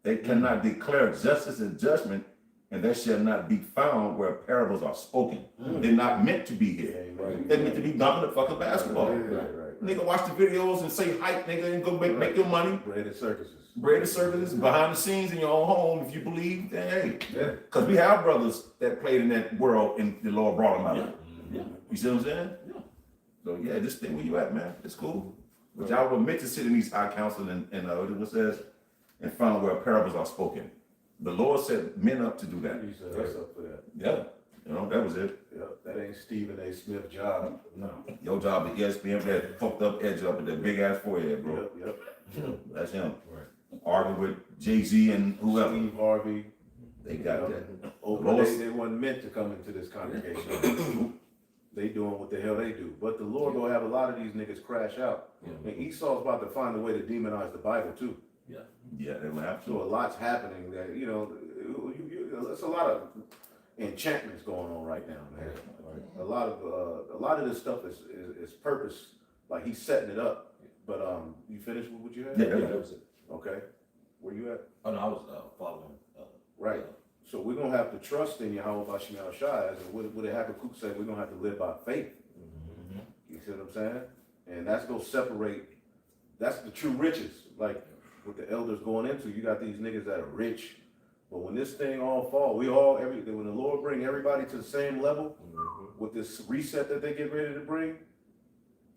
They cannot declare justice and judgment, and they shall not be found where parables are spoken. They're not meant to be here. They're meant to be dumping the fucking basketball. Right. Nigga, watch the videos and say hype, nigga, and go make your money. Bread and circuses. Bread and services behind the scenes in your own home, if you believe, then hey. Yeah. Because we have brothers that played in that world and the Lord brought them out. Yeah. You see what I'm saying? Yeah. So yeah, just stay where you at, man. It's cool. But y'all were meant to sit in these high council and what says, and find where parables are spoken. The Lord set men up to do that. He said us up for that. Yeah. You know, that was it. Yeah, that ain't Stephen A. Smith job. No. Your job at ESPN, that fucked up edge up with that big ass forehead, bro. Yep. That's him. Arguing with Jay-Z and whoever. Steve Harvey. They got that. Oh, but they weren't meant to come into this congregation. They doing what the hell they do. But the Lord gonna have a lot of these niggas crash out. And Esau's about to find a way to demonize the Bible too. Yeah, they will have So a to. lot's happening that, you know, it's a lot of enchantments going on right now, man. A lot of this stuff is purpose, like he's setting it up. But you finished with what you had? Yeah, that was it. Okay. Where you at? Oh no, I was following. Right. So we're gonna have to trust in Yahweh Bashim Shai, and what Habakkuk said, we're gonna have to live by faith. You see what I'm saying? And that's gonna separate. That's the true riches. Like with the elders going into, you got these niggas that are rich, but when this thing all fall, when the Lord bring everybody to the same level with this reset that they get ready to bring,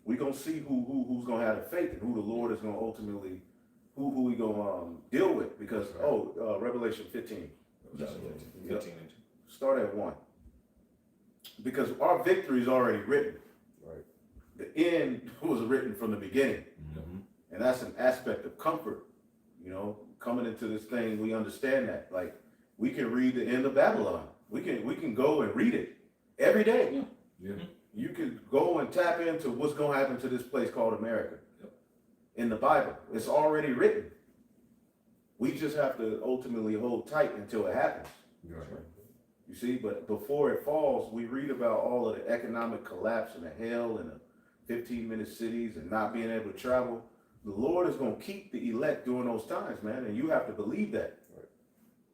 we gonna see who's gonna have the faith and who the Lord is gonna ultimately who we gonna deal with, because Revelation 15. Yep. Start at 1. Because our victory is already written. Right. The end was written from the beginning. And that's an aspect of comfort. You know, coming into this thing, we understand that. Like, we can read the end of Babylon. We can go and read it every day. Yeah. You can go and tap into what's gonna happen to this place called America. In the Bible. It's already written. We just have to ultimately hold tight until it happens. Right. You see, but before it falls, we read about all of the economic collapse and the hell and the 15-minute cities and not being able to travel. The Lord is going to keep the elect during those times, man, and you have to believe that.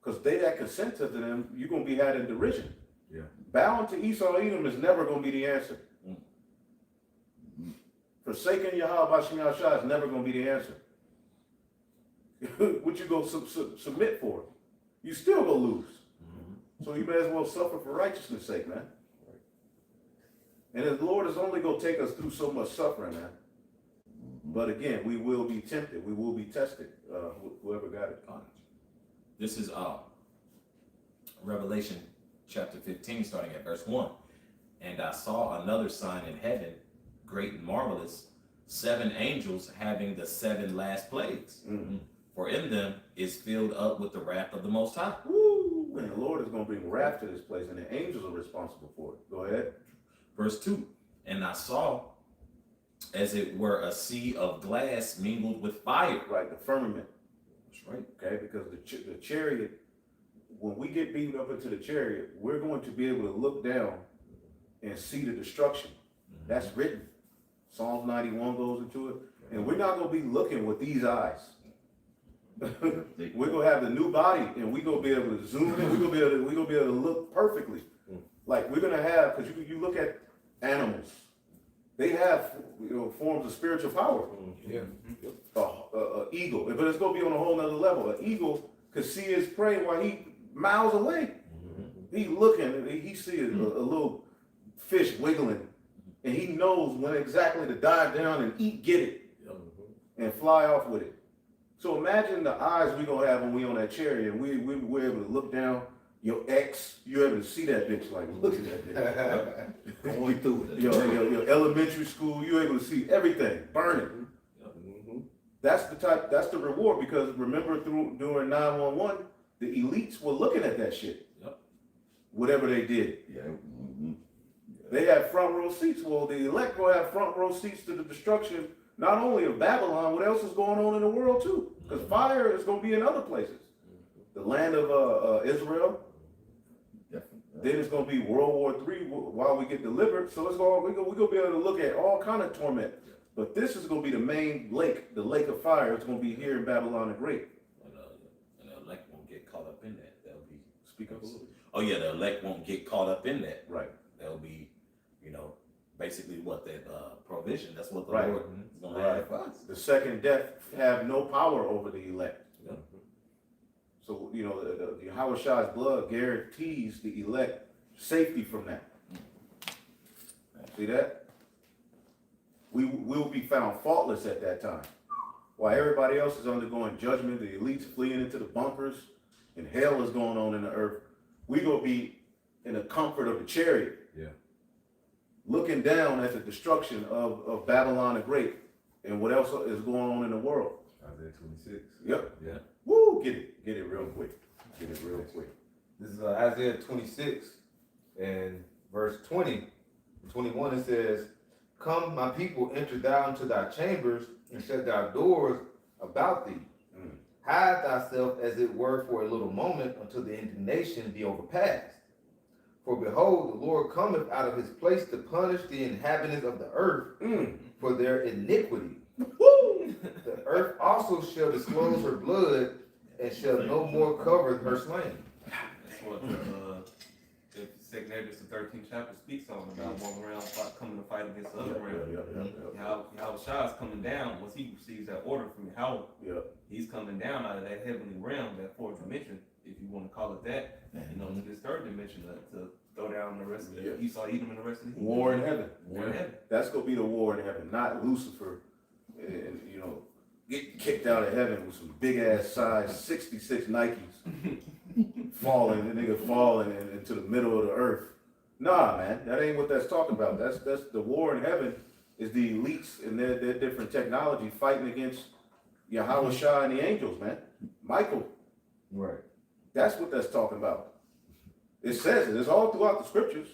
Because they that consent to them, you're going to be had in derision. Yeah. Bowing to Esau Edom is never going to be the answer. Forsaking Yahweh Bashem Yahshua is never going to be the answer. What you go submit for? You still going to lose. So you may as well suffer for righteousness' sake, man. And the Lord is only going to take us through so much suffering, man. But again, we will be tempted. We will be tested. Whoever got it. This is Revelation chapter 15, starting at verse 1. And I saw another sign in heaven, great and marvelous, 7 angels having the 7 last plagues. For in them is filled up with the wrath of the Most High. Woo! And the Lord is going to bring wrath to this place, and the angels are responsible for it. Go ahead. Verse 2. And I saw, as it were, a sea of glass mingled with fire. Right, the firmament. That's right. Okay, because the chariot, when we get beaten up into the chariot, we're going to be able to look down and see the destruction. That's written. Psalms 91 goes into it. And we're not going to be looking with these eyes. We're going to have the new body, and we're going to be able to zoom in. We're going to be able to look perfectly. Like we're going to have, because you look at animals, they have forms of spiritual power. Yeah. Eagle, but it's going to be on a whole nother level. An eagle could see his prey while he miles away. He looking, he sees a little fish wiggling, and he knows when exactly to dive down and get it, and fly off with it. So imagine the eyes we're going to have when we on that chariot, and we're able to look down. Your ex, you're able to see that bitch, like, look at that bitch. Going through it. Your elementary school, you're able to see everything, burning. That's the reward, because remember during 911, the elites were looking at that shit. Whatever they did. They had front row seats. Well, the elect will have front row seats to the destruction, not only of Babylon, what else is going on in the world too? Because fire is going to be in other places. The land of Israel. Then it's going to be World War III while we get delivered. So we're going to be able to look at all kind of torment. But this is going to be the main lake, the lake of fire. It's going to be here in Babylon the Great. And the elect won't get caught up in that. That'll be. Speak up a little bit. Oh yeah, the elect won't get caught up in that. Right. That'll be, basically what that provision. That's what the Right. Lord is going to have for us. The second death have no power over the elect. Yeah. So, the Yahweh Shah's blood guarantees the elect safety from that. See that? We will be found faultless at that time. While everybody else is undergoing judgment, the elites fleeing into the bunkers, and hell is going on in the earth, we going to be in the comfort of the chariot. Yeah. Looking down at the destruction of Babylon the Great and what else is going on in the world. Isaiah 26. Yep. Yeah. Woo, get it real quick. Get it real quick. This is Isaiah 26 and verse 20. 21 it says, "Come, my people, enter thou into thy chambers, and shut thy doors about thee. Hide thyself as it were for a little moment, until the indignation be overpast. For behold, the Lord cometh out of his place to punish the inhabitants of the earth for their iniquity. The earth also shall disclose her blood, and shall no more cover her slain." That's what the Second Ezra, the 13th chapter speaks on, about one realm coming to fight against the other realm. Yahweh Shah is coming down once he receives that order from Yahweh. He's coming down out of that heavenly realm, that fourth dimension, if you want to call it that, to this third dimension to throw down the rest of the Esau, Edom, and the rest of the War in heaven. War in heaven. That's going to be the war in heaven, not Lucifer, and, getting kicked out of heaven with some big ass size 66 Nikes, falling, the nigga falling into the middle of the earth. Nah, man, that ain't what that's talking about. That's the war in heaven is the elites and their different technology fighting against Yahweh Shah and the angels, man. Michael. Right. That's what that's talking about. It says it. It's all throughout the scriptures.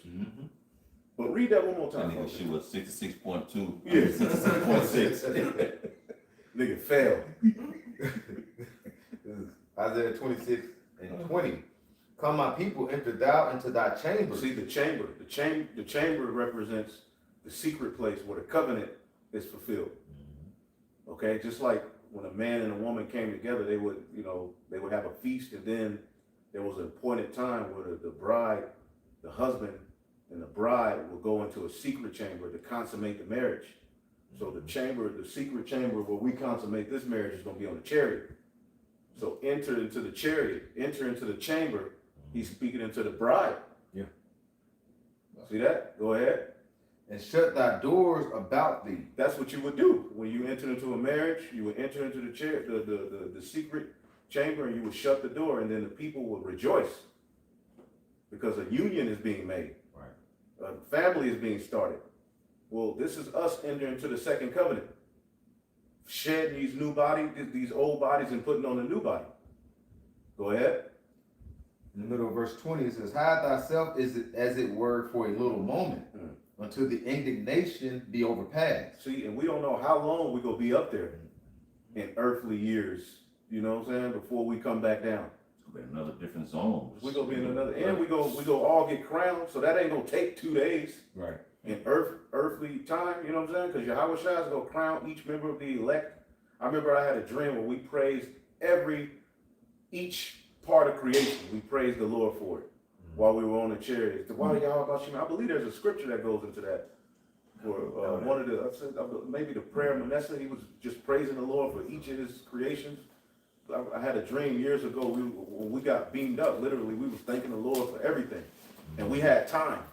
But read that one more time. Nigga, she was 66.2. Yeah. 66.6. Nigga fell. This is Isaiah 26 and 20. Come, my people, enter thou into thy chamber. See, the chamber represents the secret place where the covenant is fulfilled. Okay, just like when a man and a woman came together, they would have a feast, and then there was an appointed time where the bride, the husband, and the bride will go into a secret chamber to consummate the marriage. So the secret chamber where we consummate this marriage is going to be on the chariot. So enter into the chariot, enter into the chamber. He's speaking into the bride. Yeah. See that? Go ahead. And shut thy doors about thee. That's what you would do when you enter into a marriage. You would enter into the secret chamber, and you would shut the door, and then the people would rejoice because a union is being made. Right. A family is being started. Well, this is us entering into the second covenant, shedding these new bodies, these old bodies, and putting on a new body. Go ahead. In the middle of verse 20, it says, hide thyself as it were for a little moment, until the indignation be overpassed. See, and we don't know how long we're going to be up there in earthly years, you know what I'm saying, before we come back down. It's gonna be another different zone. We're going to be in another, and we go all get crowned, so that ain't going to take 2 days. Right. In earthly time, you know what I'm saying? Because Yahweh Shai is going to crown each member of the elect. I remember I had a dream where we praised each part of creation. We praised the Lord for it while we were on the chariots. I believe there's a scripture that goes into that. For one of maybe the prayer of Manasseh, he was just praising the Lord for each of his creations. I had a dream years ago. When we got beamed up, literally, we was thanking the Lord for everything, and we had time.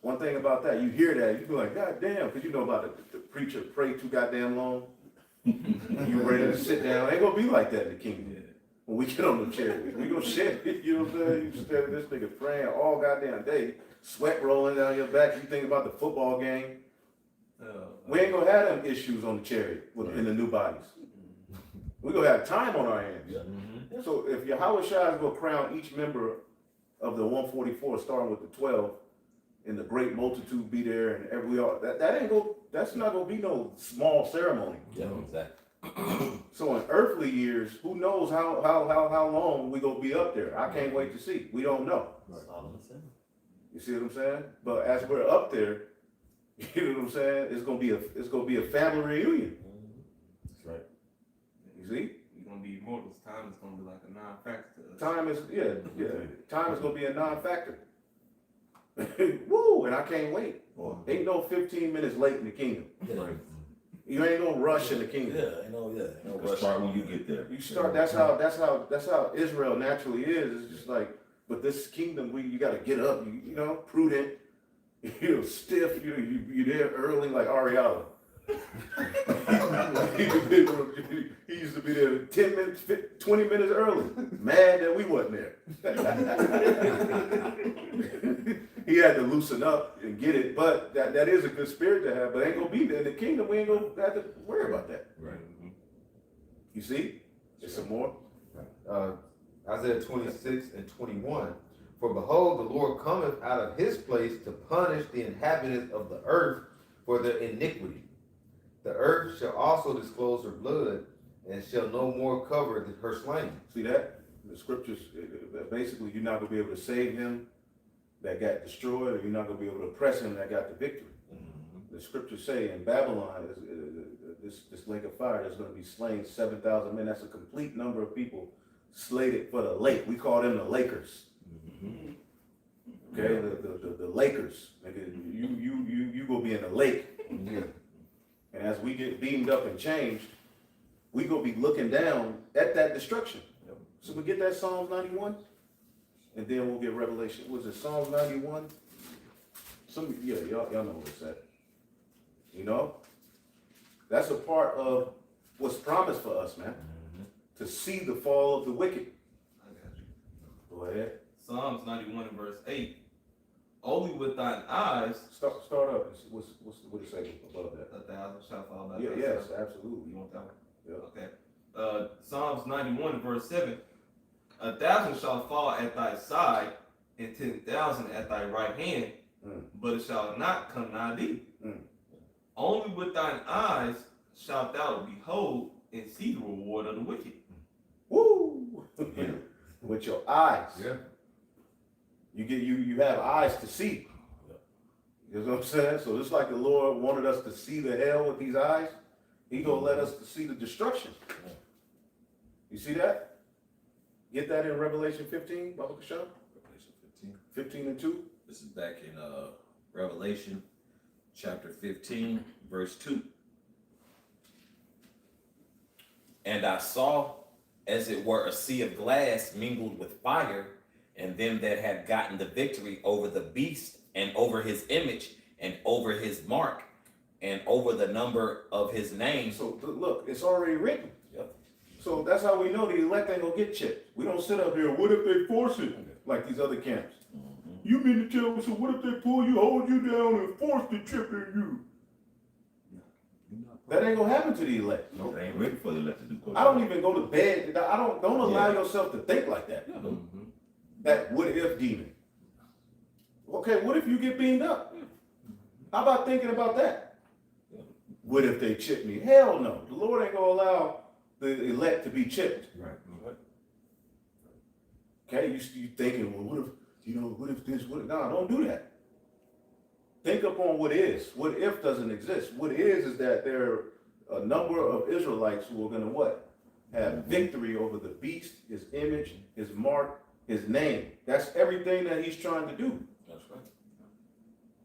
One thing about that, you hear that, you be like, God damn, because you know about the preacher pray too goddamn long. You ready to sit down. It ain't gonna be like that in the kingdom. When we get on the chariot, we gonna shit. You know what I'm saying? You stare at this nigga praying all goddamn day, sweat rolling down your back. You think about the football game. We ain't gonna have them issues on the chariot in the new bodies. We gonna have time on our hands. So if Yahweh Shai is gonna crown each member of the 144, starting with the 12, and the great multitude be there, and that's not gonna be no small ceremony. Yeah, exactly. So in earthly years, who knows how long we gonna be up there? I can't wait to see. We don't know. You see what I'm saying? But as we're up there, you know what I'm saying? It's gonna be a family reunion. That's right. You see? We're gonna be immortals. Time is gonna be like a non-factor to us. Time is Time is gonna be a non-factor. Woo! And I can't wait. Ain't no 15 minutes late in the kingdom. Right. You ain't gonna rush in the kingdom. Start when you get there. You start. That's how Israel naturally is. It's just like, but this kingdom, you got to get up. You know, prudent. You know, stiff. You there early like Ariella. He used to be there 10 minutes, 20 minutes early. Mad that we wasn't there. He had to loosen up and get it, but that is a good spirit to have, but ain't gonna be there. In the kingdom, we ain't gonna have to worry about that. Right. You see? There's some more. Isaiah 26 and 21. For behold, the Lord cometh out of his place to punish the inhabitants of the earth for their iniquity. The earth shall also disclose her blood, and shall no more cover her slain. See that? The scriptures, basically, you're not gonna be able to save him that got destroyed, or you're not gonna be able to oppress him that got the victory. The scriptures say in Babylon, this lake of fire, there's gonna be slain 7,000 men. That's a complete number of people slated for the lake. We call them the Lakers. Okay, the Lakers. You gonna be in the lake. And as we get beamed up and changed, we gonna be looking down at that destruction. So we get that Psalms 91, and then we'll get Revelation. Was it Psalms 91? Y'all know what it's at. You know, that's a part of what's promised for us, man. To see the fall of the wicked. I got you. Go ahead. Psalms 91 and verse 8. Only with thine eyes. Start up. What it say above that? 1,000 shall fall by Yeah, thy yes, side. absolutely. You want that one? Yeah. Okay. Psalms 91 and verse 7. 1,000 shall fall at thy side, and 10,000 at thy right hand, but it shall not come nigh thee. Only with thine eyes shalt thou behold and see the reward of the wicked. Woo! With your eyes. Yeah. You have eyes to see. You know what I'm saying? So just like the Lord wanted us to see the hell with these eyes, he gonna let us to see the destruction. You see that? Get that in Revelation 15, Baba Kashan? Revelation 15. 15 and 2. This is back in Revelation chapter 15, verse 2. And I saw, as it were, a sea of glass mingled with fire, and them that had gotten the victory over the beast, and over his image, and over his mark, and over the number of his name. So look, it's already written. Yep. So that's how we know the elect ain't gonna get chipped. We don't sit up here, what if they force it? Like these other camps. You mean to tell me, so what if they pull you, hold you down, and force the chip in you? That ain't gonna happen to the elect. No, they ain't ready for the elect to do. I don't even go to bed. Don't allow yourself to think like that. That what if demon. Okay, what if you get beamed up? How about thinking about that? What if they chip me? Hell no. The Lord ain't gonna allow the elect to be chipped. Right. Okay, you thinking, well, what if this, what if, no, don't do that. Think upon what is. What if doesn't exist. What is that there are a number of Israelites who are gonna what? Have victory over the beast, his image, his mark, his name. That's everything that he's trying to do. That's right.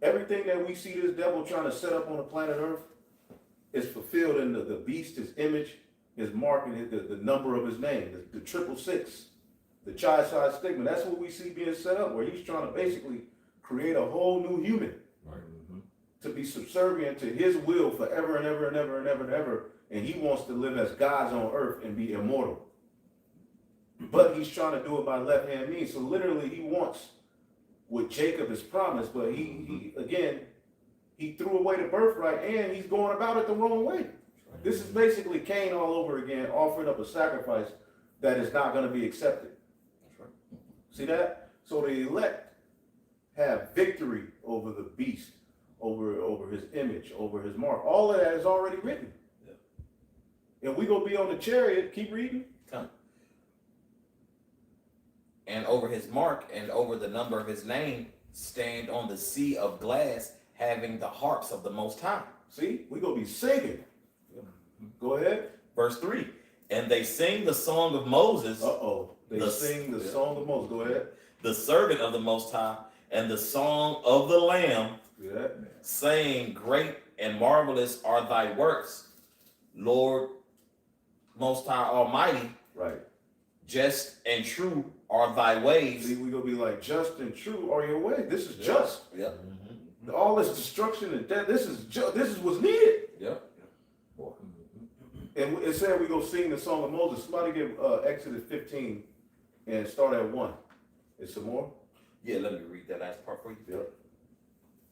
Everything that we see this devil trying to set up on the planet Earth is fulfilled in the beast, his image, his mark, and the number of his name, the 666, the chi-side stigma. That's what we see being set up, where he's trying to basically create a whole new human to be subservient to his will forever and ever and ever and ever and ever. And he wants to live as gods on earth and be immortal. But he's trying to do it by left-hand means. So literally he wants what Jacob has promised, but he threw away the birthright and he's going about it the wrong way. This is basically Cain all over again, offering up a sacrifice that is not going to be accepted. See that? So the elect have victory over the beast, over his image, over his mark. All of that is already written. And we gonna be on the chariot. Keep reading. Come. And over his mark and over the number of his name stand on the sea of glass, having the harps of the Most High. See, we gonna be singing. Go ahead. Verse 3. And they sing the song of Moses. They sing the song of Moses. Go ahead. The servant of the Most High, and the song of the Lamb, Yeah. saying, Great and marvelous are thy works, Lord Most High Almighty. Right. Just and true are thy ways. See, we gonna be like, just and true are your ways. This is just. Yep. All this destruction and death. This is what's needed. Yep. And it said we go sing the song of Moses. Somebody give Exodus 15 and start at 1. Is some more? Yeah, let me read that last part for you. Yep.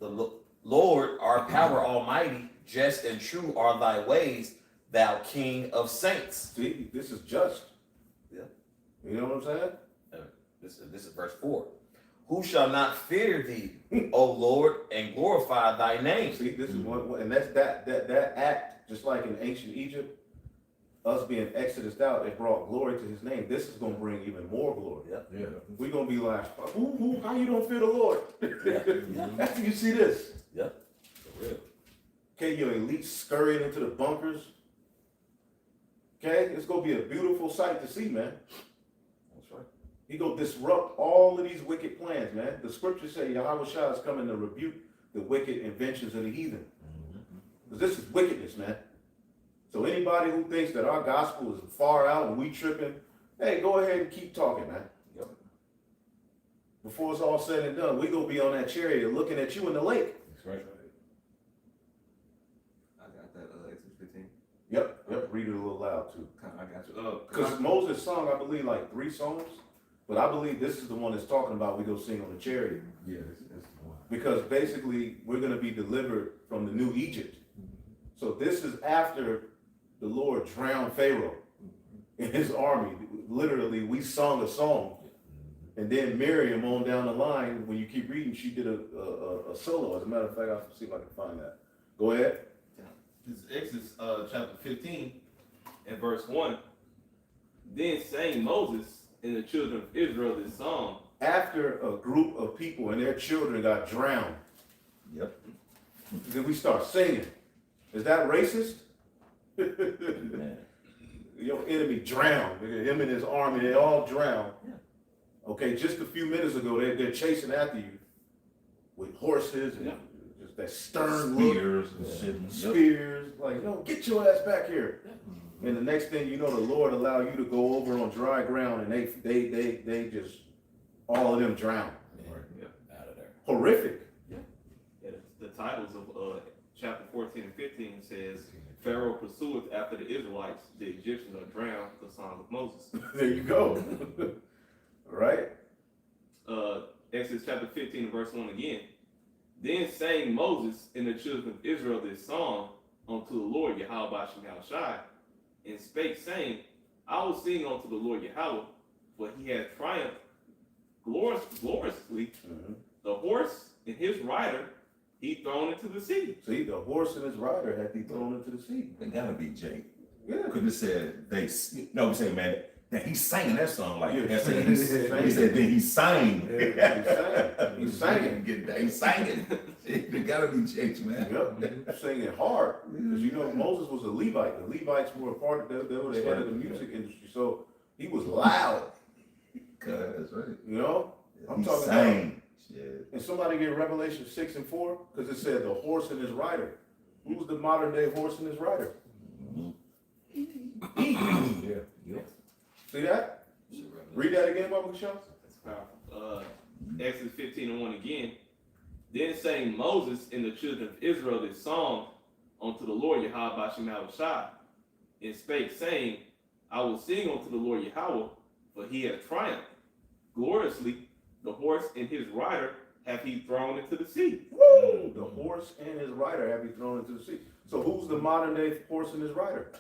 The Lord, our power almighty, just and true are thy ways, thou King of saints. See, this is just. Yeah. You know what I'm saying? This is verse 4. Who shall not fear thee, O Lord, and glorify thy name? See, this is one, and that's that act, just like in ancient Egypt, us being exodused out, it brought glory to his name. This is gonna bring even more glory. Yeah. We're gonna be like, how you don't fear the Lord? Yeah. After you see this. Yeah. For real. Okay, your elite scurrying into the bunkers. Okay, it's gonna be a beautiful sight to see, man. That's right. He gonna disrupt all of these wicked plans, man. The scriptures say Yahweh Shah is coming to rebuke the wicked inventions of the heathen. Because this is wickedness, man. So anybody who thinks that our gospel is far out and we tripping, hey, go ahead and keep talking, man. Yep. Before it's all said and done, we gonna be on that chariot looking at you in the lake. That's right. I got that Exodus 15. Yep. Read it a little loud too. I got you. Because Moses sung, I believe, like 3 songs, but I believe this is the one that's talking about we go sing on the chariot. Yeah, that's the one. Because basically we're gonna be delivered from the new Egypt. So this is after the Lord drowned Pharaoh in his army. Literally, we sung a song. And then Miriam on down the line, when you keep reading, she did a solo. As a matter of fact, I'll see if I can find that. Go ahead. This is Exodus chapter 15 and verse 1. Then sang Moses and the children of Israel this song. after a group of people and their children got drowned, Yep. then we start singing. Is that racist? Man. Your enemy drowned. Him and his army, they all drowned. Okay, just a few minutes ago, they're chasing after you with horses and just that stern look. Spears and shit. Yep. Spears, like, no, get your ass back here. And the next thing you know, the Lord allow you to go over on dry ground, and they just, all of them drown. Out of there. Horrific. Yeah, the titles of chapter 14 and 15 says, Pharaoh pursueth after the Israelites, the Egyptians are drowned, the song of Moses. There you go. Right? Exodus chapter 15 verse 1 again. Then sang Moses and the children of Israel this song unto the Lord Yahweh Bashem Shai, and spake, saying, I will sing unto the Lord Yahweh, for he hath triumphed gloriously. The horse and his rider he thrown into the sea. See, the horse and his rider had to be thrown into the sea. It gotta be Jake. Yeah. Could have said they. No, we say, man, that he's singing that song like Yeah. that. He said then he sang. Yeah, he sang. He sang it. It gotta be Jake, man. Yep, singing hard. Because you know, Moses was a Levite. The Levites were a part of they were the head of the music industry. So he was loud. That's right. You know? I'm He talking sang. about. And somebody get Revelation 6 and 4? Because it said the horse and his rider. Who's the modern day horse and his rider? Yeah. See that? Read that again, Baba Shaw. That's powerful. Exodus 15 and 1 again. Then sang Moses and the children of Israel this song unto the Lord Yahweh Bashem Shai, and spake, saying, I will sing unto the Lord Yahweh, for he hath triumphed gloriously. The horse and his rider have he thrown into the sea. Woo! The horse and his rider have he thrown into the sea. So who's the modern day horse and his rider?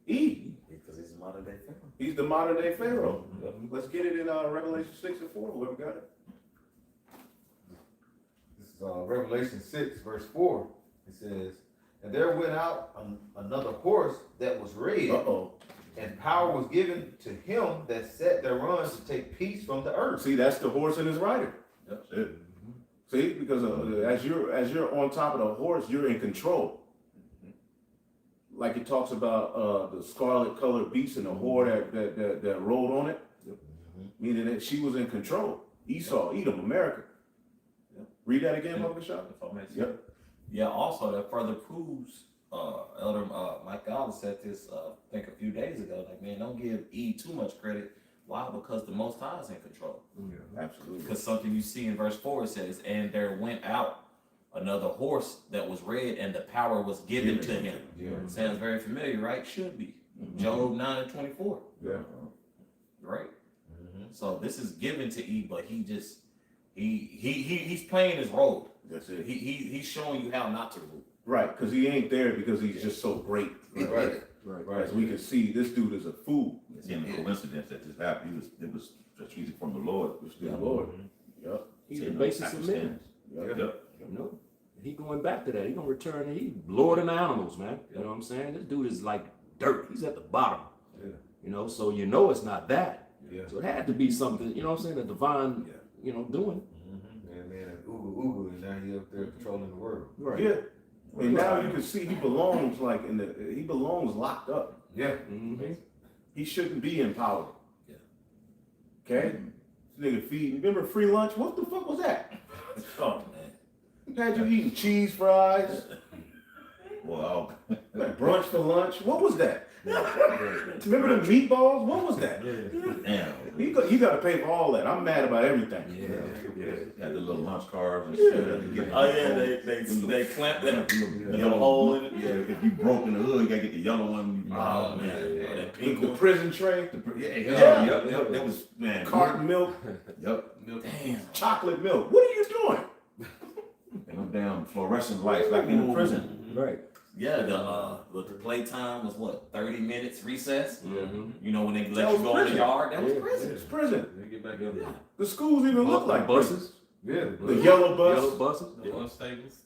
E. Because he's a modern day Pharaoh. He's the modern day Pharaoh. Let's get it in Revelation 6 and 4. Whoever got it. This is Revelation 6, verse 4. It says, and there went out another horse that was red, Uh-oh. and power was given to him that sat thereon to take peace from the earth. See, that's the horse and his rider. That's it. See, because as you're on top of the horse, you're in control. Like it talks about the scarlet colored beast and the whore that rode on it, meaning that she was in control. Esau, Edom, America. Read that again, Baba Shaw. If I may say. Yep. Yeah, also that further proves, Elder Mike Allen said this, I think a few days ago, like, man, don't give E too much credit. Why? Because the Most High is in control. Absolutely. Because something you see in verse 4, it says, and there went out another horse that was red, and the power was given to him. Sounds very familiar, right? Should be. Job 9 and 24. Yeah. Right? So this is given to E, but he just, he's playing his role. That's it. He's showing you how not to rule. Right, because he ain't there because he's just so great. Right. As we can see, this dude is a fool. It's in a coincidence that this happened. It was strategic from the Lord. It's the Lord. Yep. He's the basis of men. Yep. You know, he going back to that. He gonna return. He Lord of the animals, man. You know what I'm saying? This dude is like dirt. He's at the bottom. Yeah. You know, so you know it's not that. Yeah. So it had to be something. You know what I'm saying? A divine. You know, doing. And man, Ugu, and now he up there controlling the world. Right. Yeah. And now you can see he belongs he belongs locked up. Yeah. Mm-hmm. He shouldn't be in power. Yeah. Okay? This nigga feeding. Remember free lunch? What the fuck was that? Oh, man. Had you eating cheese fries? Wow. Like brunch for lunch? What was that? Remember the meatballs? What was that? Damn. You got to pay for all that. I'm mad about everything. Got the little lunch cards and shit. Oh, yeah, they clamp that yellow hole in it. Yeah, if you broke in the hood, you gotta get the yellow one. Oh, man. That The pink prison tray, Yep. That was, man. carton milk, Yep. Damn. chocolate milk. What are you doing? And them damn fluorescent lights like in the prison. Right. Yeah, the playtime was what, 30 minutes recess? Mm-hmm. You know, when they That let was you go in the prison. yard, that was prison. It's prison. They get back up there. The schools even look like buses. Yeah. The yellow bus. Yellow buses. The lunch tables.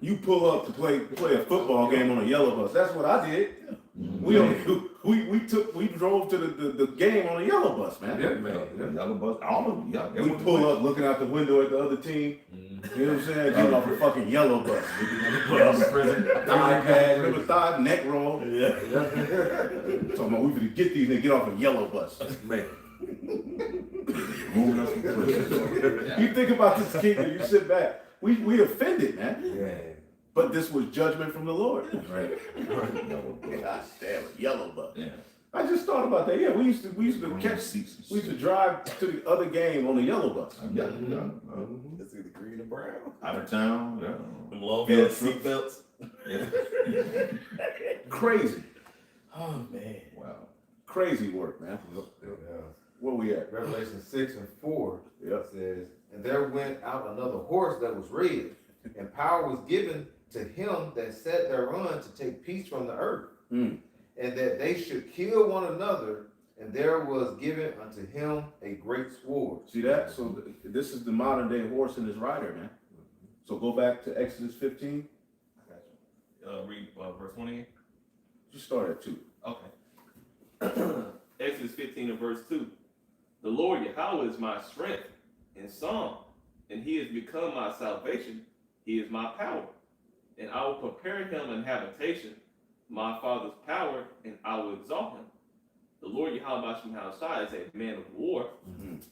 You pull up to play a football game on a yellow bus. That's what I did. We drove to the game on a yellow bus, man. Yeah, man. Yellow bus, all of them. Yeah, We pull up looking out the window at the other team. You know what I'm saying? Getting off a fucking yellow bus. Thigh pad, remember thigh, neck roll. Yeah. Talking about we gonna get these and get off a yellow bus. Man. moving us from prison. You think about this kingdom, you sit back. We offended, man. Yeah. But this was judgment from the Lord. Right. God damn it, yellow bus. Yeah. I just thought about that. Yeah, we used to catch seats. we used to drive to the other game on the yellow bus. Yeah. It's either green or brown. Out of town. Yeah. Them low Yeah, belts, seat belts. Yeah. Crazy. Oh man. Wow. Crazy work, man. Yeah. Where we at? Revelation 6:4 Yeah. says, and there went out another horse that was red, and power was given to him that sat thereon to take peace from the earth, Mm. and that they should kill one another, and there was given unto him a great sword. See that? So this is the modern day horse and his rider, man. So go back to Exodus 15. Read verse 20. Just start at 2. Okay. Exodus 15 and verse 2. The Lord Yahweh is my strength and song, and he has become my salvation. He is my power. And I will prepare him an habitation, my father's power, and I will exalt him. The Lord Yahweh is a man of war,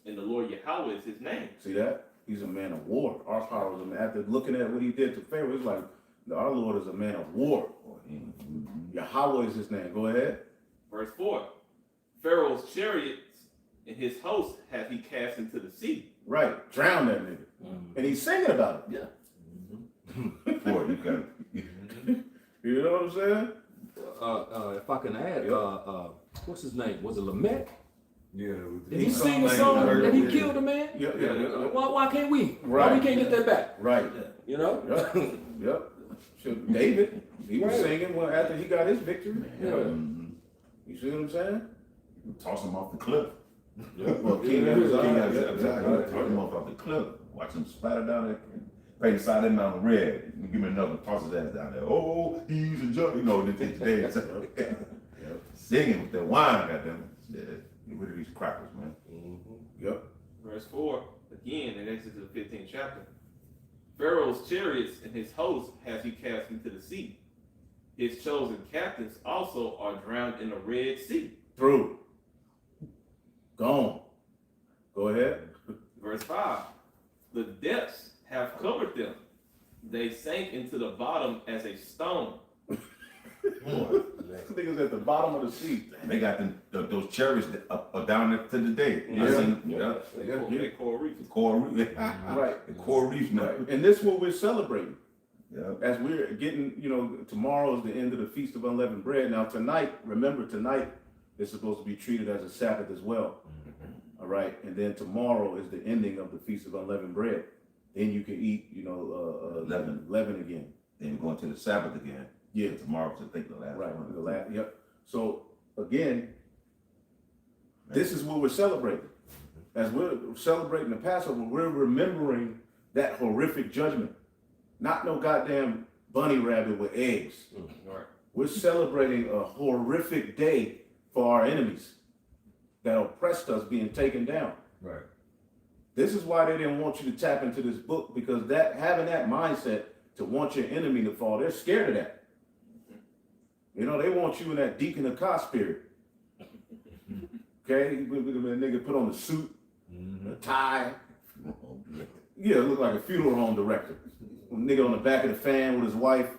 and the Lord Yahweh is his name. See that? He's a man of war. Our power is a man. After looking at what he did to Pharaoh, it's like, our Lord is a man of war. Yahweh is his name. Go ahead. Verse 4. Pharaoh's chariots and his host hath he cast into the sea. Right. Drown that nigga. And he's singing about it. Yeah. Boy, you got You know what I'm saying? If I can add, what's his name? Was it Lamech? Yeah. Did he sing a song that he killed a man? Yeah. Why can't we? Right. Why we can't get that back? Right. You know? Yep. So David, he was Right. singing well after he got his victory. Yeah. You see what I'm saying? toss him off the cliff. Well, King Amaziah, Exactly. Toss him off the cliff. Watch him splatter down there. Paint the side of the mountain red. Give me another, toss his ass down there. Oh, he's a jump. You know, today. Singing with that wine, goddamn it. Get rid of these crackers, man. Yep. Verse 4, again in Exodus the 15th chapter. Pharaoh's chariots and his hosts hath he cast into the sea. His chosen captains also are drowned in the Red Sea. Through. Gone. Go ahead. Verse 5, the depths have covered them. They sank into the bottom as a stone. Niggas at the bottom of the sea. They got those cherries that are down there to the day. They coral reefs. The coral reef. Right. The coral reef now. And this is what we're celebrating. Yeah. As we're getting, tomorrow is the end of the Feast of Unleavened Bread. Now tonight, remember tonight is supposed to be treated as a Sabbath as well. All right. And then tomorrow is the ending of the Feast of Unleavened Bread. Then you can eat, leaven again. Then you're going to the Sabbath again. Yeah. Tomorrow's, I think, the last Right. one. The last, yep. So again, this is what we're celebrating. As we're celebrating the Passover, we're remembering that horrific judgment. Not no goddamn bunny rabbit with eggs. Right. We're celebrating a horrific day for our enemies that oppressed us being taken down. Right. This is why they didn't want you to tap into this book, because having that mindset to want your enemy to fall, they're scared of that. They want you in that Deacon of Cos spirit. Okay? The nigga put on the suit, a tie. Yeah, look like a funeral home director. A nigga on the back of the fan with his wife.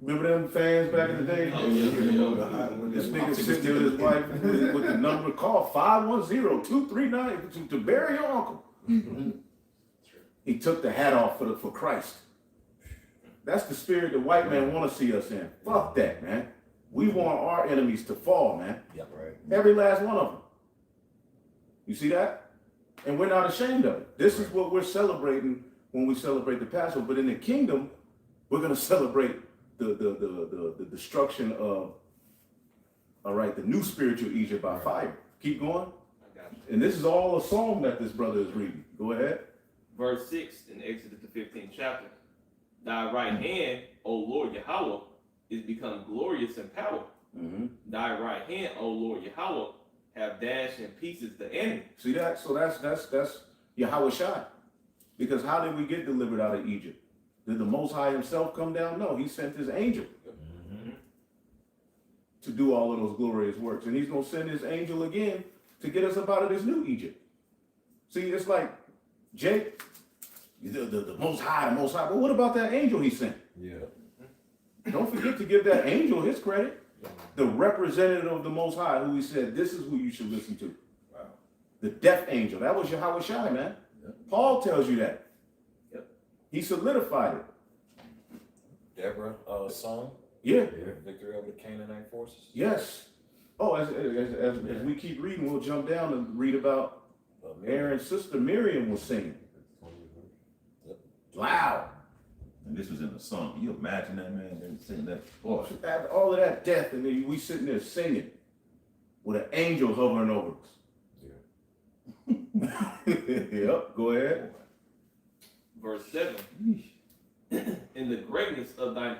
Remember them fans back in the day? This nigga sitting there with his wife with the number, call 510-239 to bury your uncle. He took the hat off for Christ. That's the spirit the white man want to see us in. Fuck that, man. We want our enemies to fall, man. Yeah, right. Every last one of them. You see that? And we're not ashamed of it. This is what we're celebrating when we celebrate the Passover. But in the kingdom, we're going to celebrate the destruction of, the new spiritual Egypt by fire. Keep going. I got you. And this is all a psalm that this brother is reading. Go ahead. Verse 6 in Exodus the 15th chapter. Thy right hand, O Lord Yahweh, is become glorious in power. Thy right hand, O Lord Yahweh, have dashed in pieces the enemy. See that? So that's Yahweh Shai. Because how did we get delivered out of Egypt? Did the Most High himself come down? No, he sent his angel to do all of those glorious works. And he's going to send his angel again to get us up out of this new Egypt. See, it's like, Jake, the Most High, the Most High. But what about that angel he sent? Yeah. Don't forget to give that angel his credit. The representative of the Most High, who he said, this is who you should listen to. Wow. The death angel. That was Yahweh Shai, man. Yep. Paul tells you that. Yep. He solidified it. Deborah song, Yeah. victory over the Canaanite forces. Yes. Oh, as we keep reading, we'll jump down and read about Aaron's sister Miriam was singing. Loud. And this was in the song. Can you imagine that, man? They were singing that. Boy, After all of that death, and then we sitting there singing with an angel hovering over us. Yep, go ahead. Verse 7. In the greatness of thine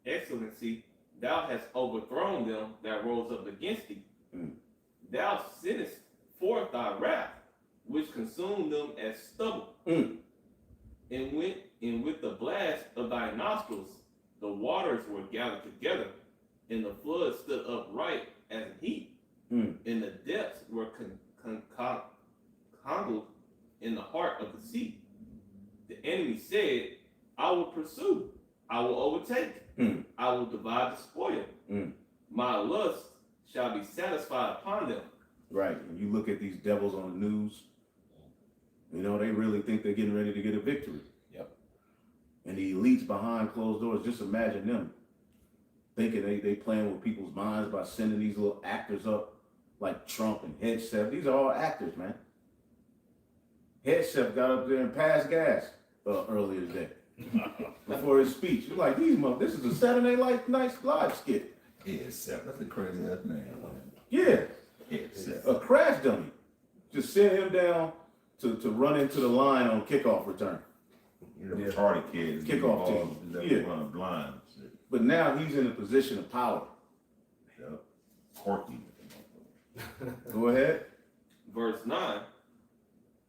excellency, thou hast overthrown them that rose up against thee. Thou sentest forth thy wrath, which consumed them as stubble. And with the blast of thy nostrils, the waters were gathered together, and the flood stood upright as a heap, and the depths were congealed in the heart of the sea. The enemy said, I will pursue, I will overtake, I will divide the spoil. My lust shall be satisfied upon them. Right. When you look at these devils on the news, you know, they really think they're getting ready to get a victory. Yep. And the elites behind closed doors, just imagine them thinking they playing with people's minds by sending these little actors up like Trump and Headset. These are all actors, man. Headset got up there and passed gas earlier today before his speech. You're like, this is a Saturday Night Live skit. Headset. That's a crazy ass name. Yeah. Headset. A crash dummy. Just send him down to run into the line on kickoff return. The retarded kids. Kickoff team. Yeah. Run blind. But now he's in a position of power. Yep. Corky. Go ahead. Verse 9.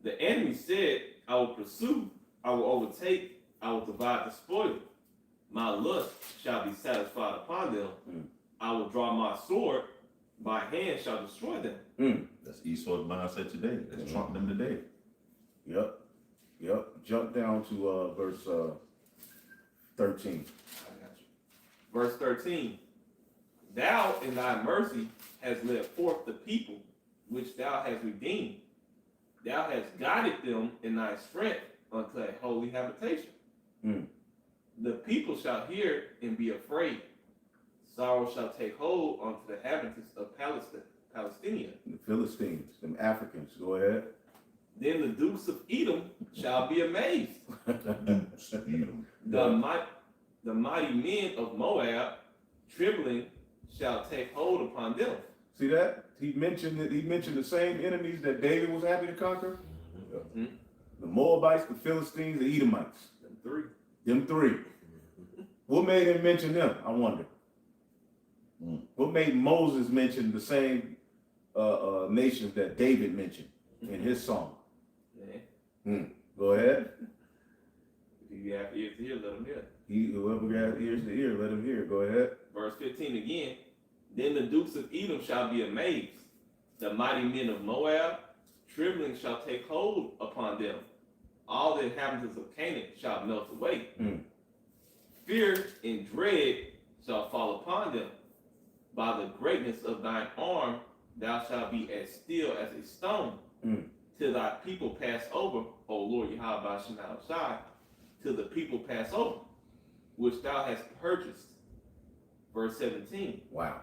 The enemy said, I will pursue, I will overtake, I will divide the spoil. My lust shall be satisfied upon them. I will draw my sword, my hand shall destroy them. That's Esau's mindset today. That's Trump them today. Yep. Jump down to verse 13. Verse 13. Thou in thy mercy hast led forth the people, which thou hast redeemed. Thou hast guided them in thy strength unto a holy habitation. The people shall hear and be afraid. Sorrow shall take hold unto the inhabitants of Palestine. The Philistines, them Africans. Go ahead. Then the dukes of Edom shall be amazed. The mighty men of Moab, trembling, shall take hold upon them. See that? He mentioned the same enemies that David was happy to conquer. The Moabites, the Philistines, the Edomites. Them three. What made him mention them? I wonder. What made Moses mention the same nations that David mentioned in his song? Go ahead. If you have ears to hear, let them hear. Whoever got ears to hear, let him hear. Go ahead. Verse 15 again. Then the dukes of Edom shall be amazed. The mighty men of Moab, trembling, shall take hold upon them. All the inhabitants of Canaan shall melt away. Fear and dread shall fall upon them. By the greatness of thine arm, thou shalt be as still as a stone, till thy people pass over, O Lord Yahweh Shai, till the people pass over, which thou hast purchased. Verse 17. Wow.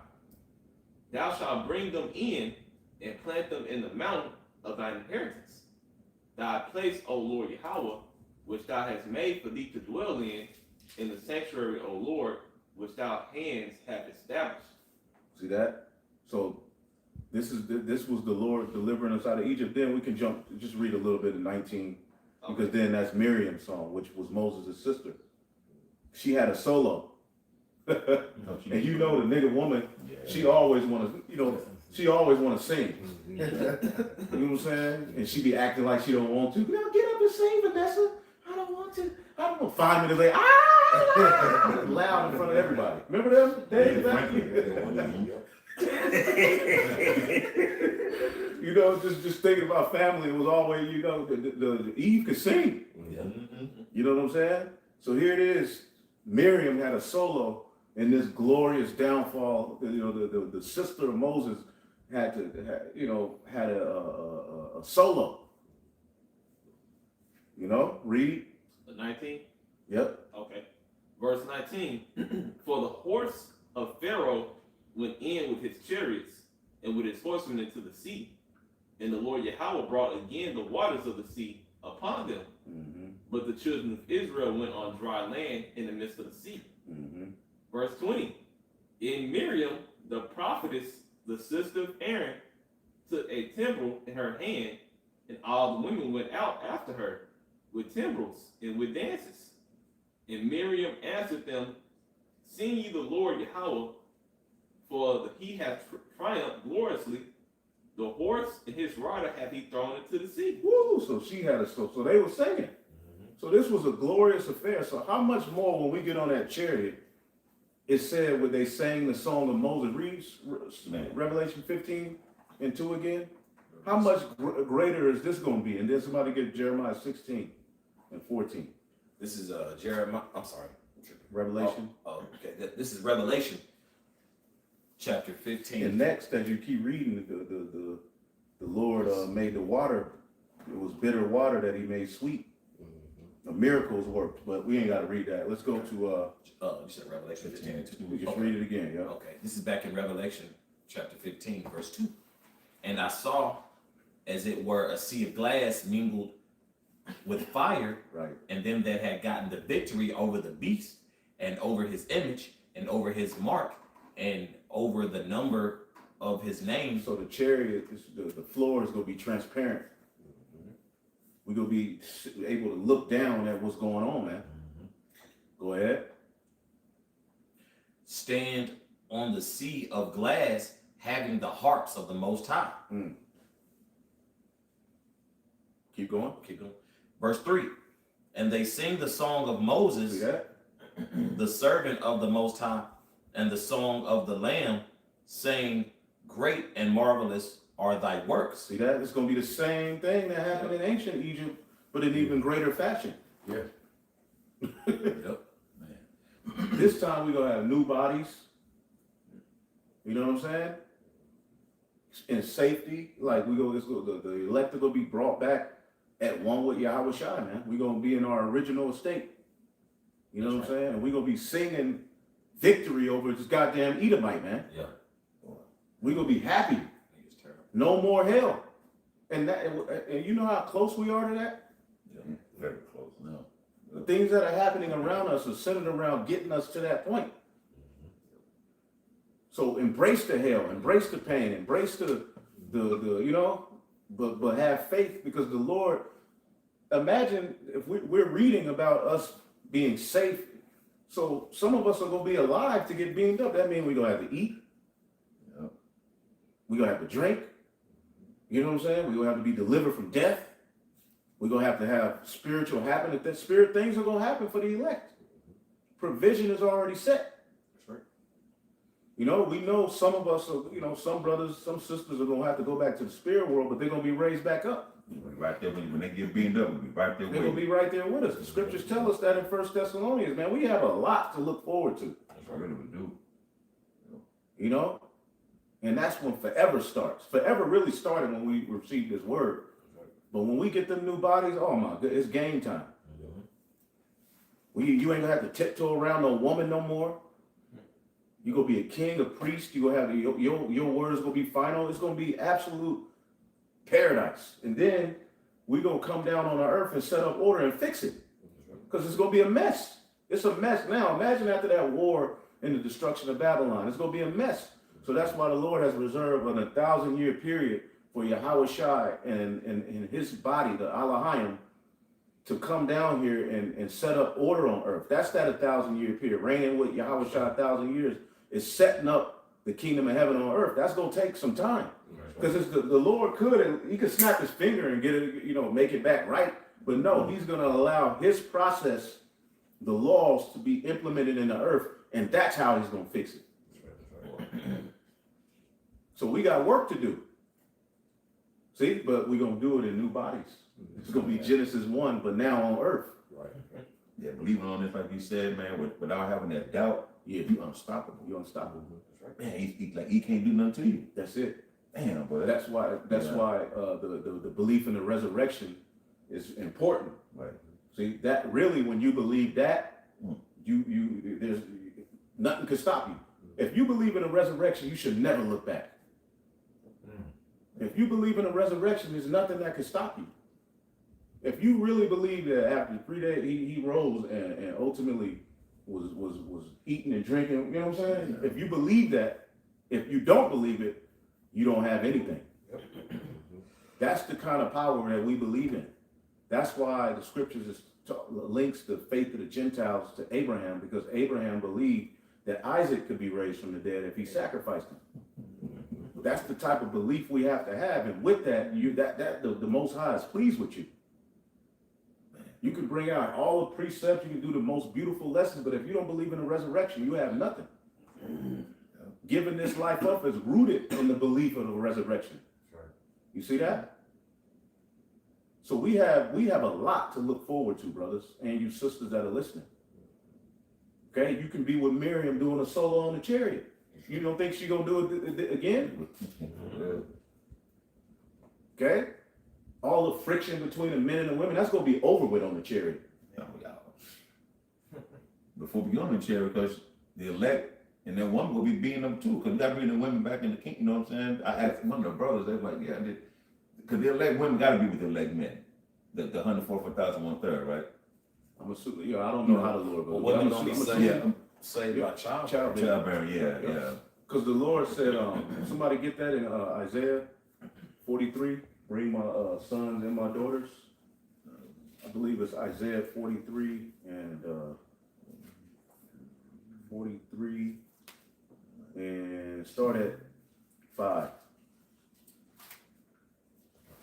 Thou shalt bring them in and plant them in the mountain of thine inheritance. Thy place, O Lord Yahweh, which thou hast made for thee to dwell in the sanctuary, O Lord, which thy hands have established. See that? So this was the Lord delivering us out of Egypt. Then we can just read a little bit of 19, because then that's Miriam's song, which was Moses' sister. She had a solo. And you know the nigga woman, she always wanna, she always wanna sing. You know what I'm saying? And she be acting like she don't want to. Now get up and sing, Vanessa. I don't want to. I don't want 5 minutes later. Loud in front of everybody. Remember them days? You know, just thinking about family, it was always, the Eve could sing. You know what I'm saying? So here it is. Miriam had a solo in this glorious downfall. The sister of Moses had a solo. Read. 19? Yep. Okay. Verse 19. For the horse of Pharaoh went in with his chariots and with his horsemen into the sea. And the Lord Yahweh brought again the waters of the sea upon them. But the children of Israel went on dry land in the midst of the sea. Verse 20. And Miriam, the prophetess, the sister of Aaron, took a timbrel in her hand, and all the women went out after her with timbrels and with dances. And Miriam answered them, Sing ye the Lord Yahweh, for he hath triumphed gloriously. The horse and his rider hath he thrown into the sea. Woo! So she had so they were singing. So this was a glorious affair. So how much more when we get on that chariot? It said when they sang the song of Moses. Read Revelation 15:2 again. How much greater is this going to be? And then somebody get Jeremiah 16:14. This is Jeremiah. I'm sorry. Revelation. Okay. This is Revelation, chapter 15. And next, as you keep reading, the Lord made the water. It was bitter water that He made sweet. The miracles worked, but we ain't got to read that. Let's go to. You said Revelation 15:2. We just read it again, yeah. Okay. This is back in Revelation, chapter 15, verse 2. And I saw, as it were, a sea of glass mingled with fire, Right. and them that had gotten the victory over the beast, and over his image, and over his mark, and over the number of his name. So the chariot, the floor is going to be transparent. We're going to be able to look down at what's going on, man. Go ahead. Stand on the sea of glass, having the harps of the Most High. Keep going. Keep going. Verse 3. And they sing the song of Moses, See that? the servant of the Most High, and the song of the Lamb, saying, Great and marvelous are thy works. See that? It's going to be the same thing that happened in ancient Egypt, but in even greater fashion. Yeah. Yep. Man. This time we're going to have new bodies. You know what I'm saying? In safety, like the elect are going to be brought back at one with Yahweh Shai, man. We're going to be in our original estate. You know what I'm saying? And we're going to be singing victory over this goddamn Edomite, man. Yeah. We're going to be happy. No more hell. And you know how close we are to that? Yeah, very close now. The things that are happening around us are centered around getting us to that point. So embrace the hell, embrace the pain, embrace the but have faith, because the Lord, imagine if we're reading about us being safe. So some of us are going to be alive to get beamed up. That means we're going to have to eat. Yep. We're going to have to drink. You know what I'm saying? We're going to have to be delivered from death. We're going to have spiritual happen. That spirit things are going to happen for the elect. Provision is already set. That's right. We know some of us are, some brothers, some sisters are going to have to go back to the spirit world, but they're going to be raised back up. Right there when they get beamed up, we'll be right there with They're going to be right there with us. The scriptures tell us that in 1 Thessalonians, man. We have a lot to look forward to. That's what we do. And that's when forever starts. Forever really started when we received this word. But when we get them new bodies, oh my God, it's game time. You ain't gonna have to tiptoe around no woman no more. You're gonna be a king, a priest. You're gonna have your words gonna be final. It's gonna be absolute paradise. And then we're gonna come down on our earth and set up order and fix it. Because it's gonna be a mess. It's a mess now. Imagine after that war and the destruction of Babylon. It's gonna be a mess. So that's why the Lord has reserved a 1,000-year period for Yahweh Shai and his body, the Elohim, to come down here and set up order on earth. That's that 1,000-year period. Reigning with Yahweh Shah 1,000 years is setting up the kingdom of heaven on earth. That's going to take some time. Because the Lord could, and he could snap his finger and get it, make it back right. But no, he's going to allow his process, the laws, to be implemented in the earth. And that's how he's going to fix it. So we got work to do. See, but we're going to do it in new bodies. It's going to be Genesis 1, but now on earth. Right. Yeah, believing on this, like you said, man, without having that doubt, Yeah, you're unstoppable. you're unstoppable. Man, he can't do nothing to you. That's it. Damn, but That's why the belief in the resurrection is important. Right. See, that really, when you believe that, there's nothing can stop you. If you believe in a resurrection, you should never look back. If you believe in a resurrection, there's nothing that can stop you. If you really believe that after 3 days he rose and ultimately was eating and drinking, you know what I'm saying? If you believe that, if you don't believe it, you don't have anything. That's the kind of power that we believe in. That's why the scriptures links the faith of the Gentiles to Abraham, because Abraham believed that Isaac could be raised from the dead if he sacrificed him. That's the type of belief we have to have, and with that, the Most High is pleased with you. You can bring out all the precepts, you can do the most beautiful lessons, but if you don't believe in the resurrection, you have nothing. Giving this life up is rooted in the belief of the resurrection. You see that? So we have a lot to look forward to, brothers, and you sisters that are listening. Okay, you can be with Miriam doing a solo on the chariot. You don't think she's gonna do it again? Okay? All the friction between the men and the women, that's gonna be over with on the chariot. Before we go on the chair, because the elect and then one will be beating them too, because we got to bring the women back in the kingdom. You know what I'm saying? I asked one of the brothers, they were like, yeah, because the elect women got to be with the elect men. The 144,000 1/3, right? I'm assuming, I don't know how the Lord goes. Well, women I'm gonna be assuming- saved by childbirth. Childbearing, yeah. Because the Lord said, somebody get that in Isaiah 43, bring my sons and my daughters. I believe it's Isaiah 43 and 43 and start at 5.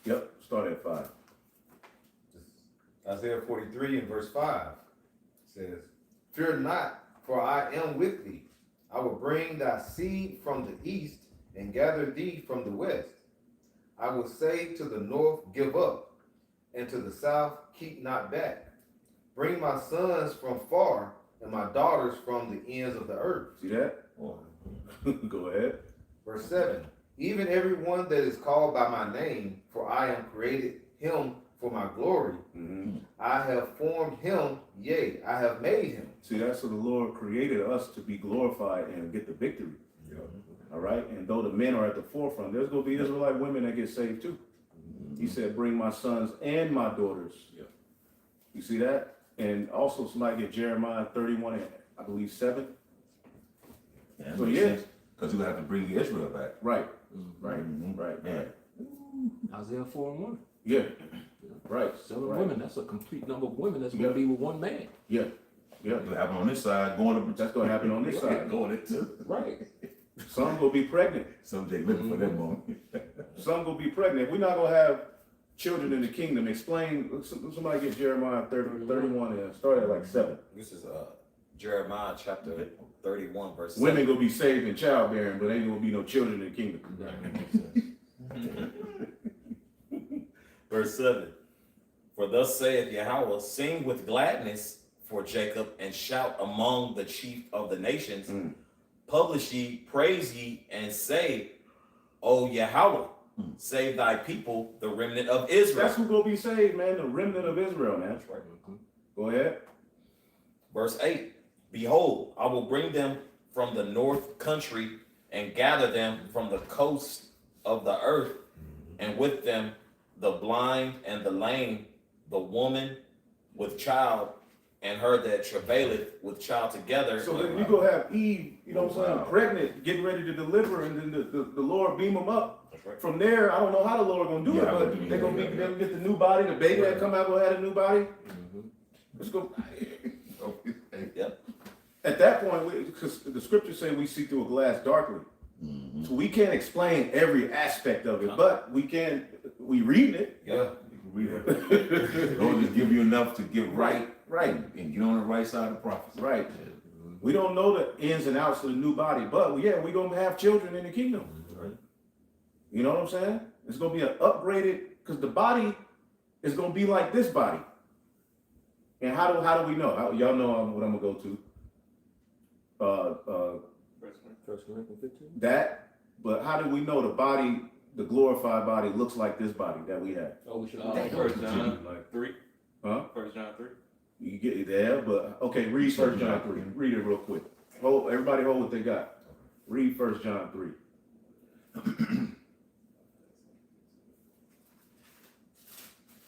Yep, start at 5. Isaiah 43 and verse 5 says, "Fear not, for I am with thee. I will bring thy seed from the east and gather thee from the west. I will say to the north, give up, and to the south, keep not back. Bring my sons from far and my daughters from the ends of the earth." See that? Go ahead. Verse 7, "Even every one that is called by my name, for I am created him for my glory. Mm-hmm. I have formed him, yea, I have made him." See, that's so the Lord created us to be glorified and get the victory. All right? And though the men are at the forefront, there's going to be Israelite women that get saved too. He said, bring my sons and my daughters. You see that? And also somebody get Jeremiah 31 and I believe 7. Yeah, So yeah. Because you have to bring Israel back. Right. Mhm. Right. Yeah. Isaiah 4 and 1. Yeah. Right. 7 Right. women, that's a complete number of women that's going to be with one man. Yeah. Yeah. It'll happen on this side, going up. That's going to happen on this side. Going it too. Right. Some will be pregnant. Someday looking for that moment. Some will be pregnant. We're not going to have children in the kingdom. Explain. Somebody get Jeremiah 31 and start at like 7. This is Jeremiah chapter 31, verse 7. Women going to be saved in childbearing, but ain't going to be no children in the kingdom. Verse 7. For thus saith Yahweh, sing with gladness for Jacob, and shout among the chief of the nations. Publish ye, praise ye, and say, O Yahweh, save thy people, the remnant of Israel. That's who's going to be saved, man. The remnant of Israel, man. That's right. Go ahead. Verse 8. Behold, I will bring them from the north country and gather them from the coast of the earth, and with them the blind and the lame, the woman with child, and her that travaileth with child together. So then you go have Eve, you know what I'm saying, Wow. pregnant, getting ready to deliver, and then the Lord beam them up. That's right. From there, I don't know how the Lord gonna do Yeah, it, but yeah, they're gonna yeah, be they'll get the new body, the baby that come out gonna have a new body. Mm-hmm. It's gonna, Yep. at that point, because the scriptures say we see through a glass darkly. Mm-hmm. So we can't explain every aspect of it, but we read it. Yeah. Read it. Lord just give you enough to get right, Right. and get on the right side of prophecy. Right. We don't know the ins and outs of the new body, but yeah, we're gonna have children in the kingdom. Right. You know what I'm saying? It's gonna be an upgraded, because the body is gonna be like this body. And how do we know? Y'all know what I'm gonna go to. First Corinthians 15. That, but how do we know the body, the glorified body, looks like this body that we have? Oh, we should. First John 3. Huh? First John 3. You get it there, but okay, read 1 John 3. Read it real quick. Everybody hold what they got. Read 1 John 3.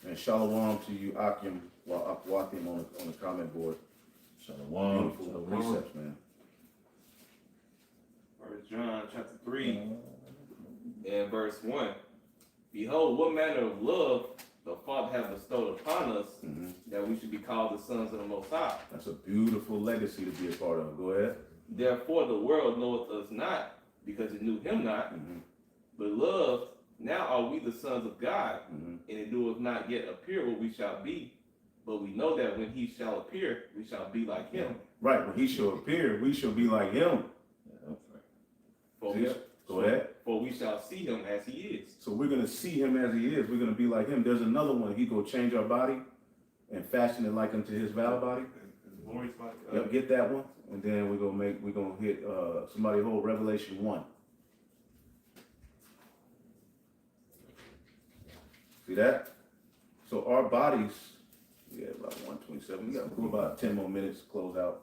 And shalom to you, Akim, Wakim on the comment board. Shalom. Beautiful precepts, man. First John chapter 3 and verse 1. Behold, what manner of love the Father hath bestowed upon us, that we should be called the sons of the Most High. That's a beautiful legacy to be a part of. Go ahead. Therefore the world knoweth us not, because it knew him not. Beloved, now are we the sons of God, and it doeth not yet appear what we shall be. But we know that when he shall appear, we shall be like him. Right, when he shall appear, we shall be like him. For Yeah. Go ahead. For we shall see him as he is. So we're going to see him as he is. We're going to be like him. There's another one. He going to change our body and fashion it like unto his vow body. Glorious body. Yep, get that one. And then we're going to hit, somebody hold Revelation 1. See that? So our bodies, about 127. We got to go about 10 more minutes to close out.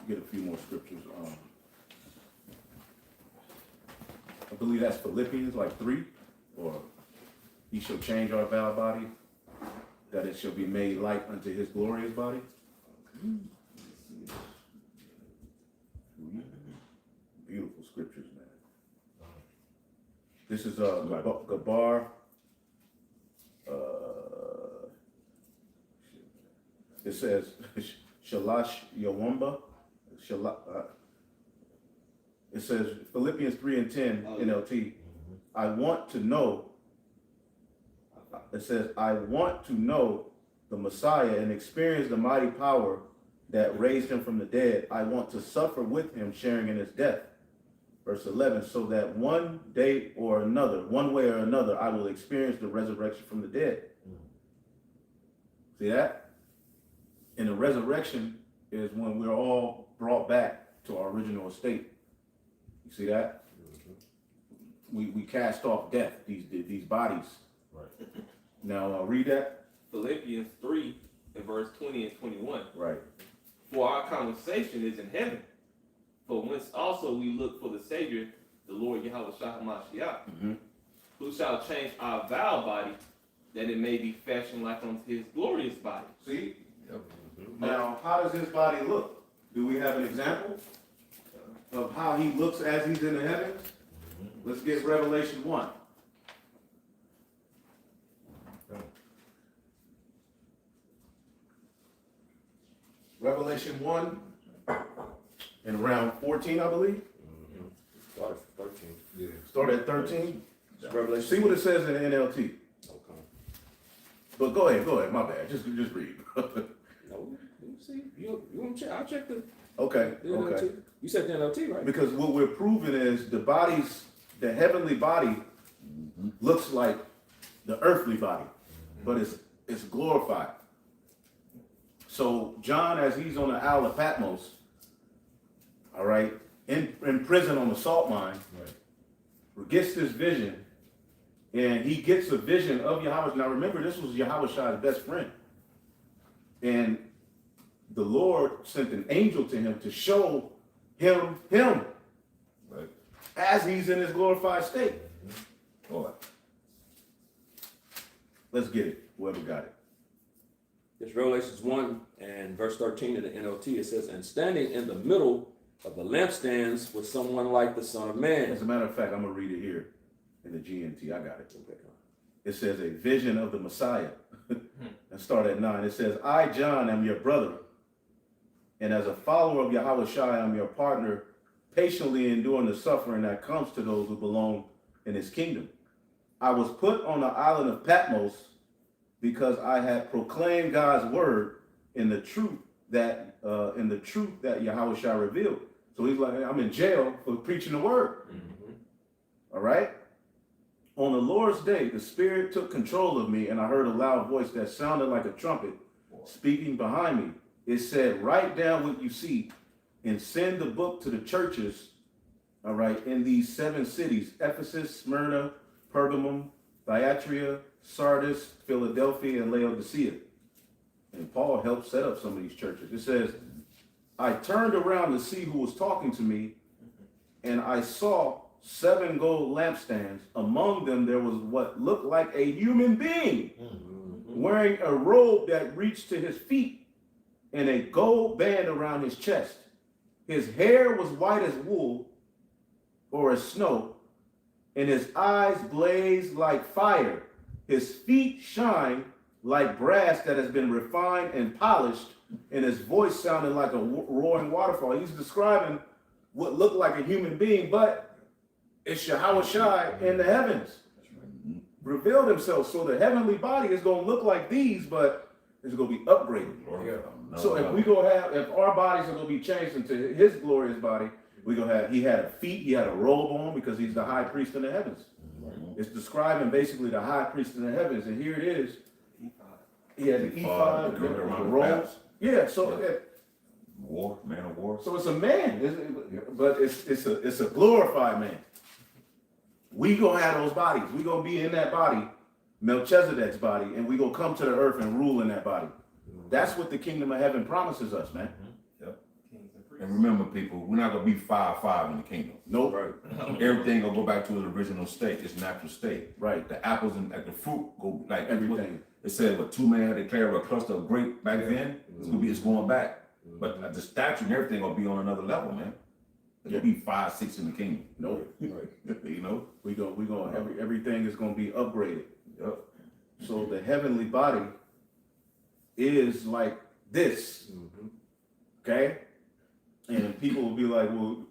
Get a few more scriptures. I believe that's Philippians, like 3, or he shall change our vile body, that it shall be made like unto his glorious body. Beautiful scriptures, man. This is Gabar. It says Shalash Yawamba. It says Philippians 3 and 10 NLT. I want to know. It says I want to know the Messiah and experience the mighty power that raised him from the dead. I want to suffer with him, sharing in his death. Verse 11, so that one day or another, one way or another, I will experience the resurrection from the dead. See that? And the resurrection is when we're all brought back to our original estate. You see that? We cast off death, these bodies. Right. Now read that. Philippians 3 and verse 20 and 21. Right. For our conversation is in heaven, for whence also we look for the Savior, the Lord Yahweh Shah HaMashiach, who shall change our vile body, that it may be fashioned like unto his glorious body. See? Now, how does his body look? Do we have an example of how he looks as he's in the heavens? Let's get Revelation 1. Revelation 1 and around 14, I believe. Start at 13. Yeah. Start at 13. Revelation. See what it says in the NLT. Okay. But go ahead, my bad. Just read. No, you see, you want to check? I'll check the Okay, NLT. okay. You said the NLT, right? Because what we're proving is the heavenly body looks like the earthly body, but it's glorified. So John, as he's on the Isle of Patmos, all right, in prison on the salt mine, gets this vision, and he gets a vision of Yahweh. Now remember, this was Yahweh Shai's best friend. And the Lord sent an angel to him to show him Right. as he's in his glorified state. All right. Let's get it. Whoever got it. It's Revelations 1 and verse 13 in the NLT. It says, and standing in the middle of the lampstands was someone like the Son of Man. As a matter of fact, I'm going to read it here in the GMT. I got it. It says, a vision of the Messiah. And start at 9. It says, I, John, am your brother. And as a follower of Yahweh Shai, I'm your partner, patiently enduring the suffering that comes to those who belong in his kingdom. I was put on the island of Patmos because I had proclaimed God's word in the truth that Yahweh Shai revealed. So he's like, I'm in jail for preaching the word. All right. On the Lord's day, the Spirit took control of me, and I heard a loud voice that sounded like a trumpet speaking behind me. It said, write down what you see and send the book to the churches, all right, in these 7 cities: Ephesus, Smyrna, Pergamum, Thyatira, Sardis, Philadelphia, and Laodicea. And Paul helped set up some of these churches. It says, I turned around to see who was talking to me, and I saw 7 gold lampstands. Among them there was what looked like a human being, wearing a robe that reached to his feet and a gold band around his chest. His hair was white as wool or as snow, and his eyes blazed like fire. His feet shine like brass that has been refined and polished, and his voice sounded like a roaring waterfall. He's describing what looked like a human being, but it's Yahweh Shai in the heavens. Revealed himself. So the heavenly body is going to look like these, but it's going to be upgraded. So if our bodies are going to be changed into his glorious body, we're going to have, he had a feet, he had a robe on because he's the high priest in the heavens. It's describing basically the high priest in the heavens. And here it is. He had the ephod, the robes. Yeah, so man of war. So it's a man, but it's a glorified man. We gonna have those bodies. We gonna be in that body, Melchizedek's body, and we gonna come to the earth and rule in that body. That's what the kingdom of heaven promises us, man. Yep. And remember, people, we're not gonna be 5-5 in the kingdom. Nope. Right. Everything gonna go back to its original state, its natural state. Right. The apples and like the fruit go like Everything. It said what 2 men had declared a cluster of grape back then. It's going back. But the statue and everything gonna be on another level, man. It'll be 5-6 in the kingdom. Nope. You know? We gonna everything is gonna be upgraded. Yep. So the heavenly body is like this. Okay? And people will be like, well,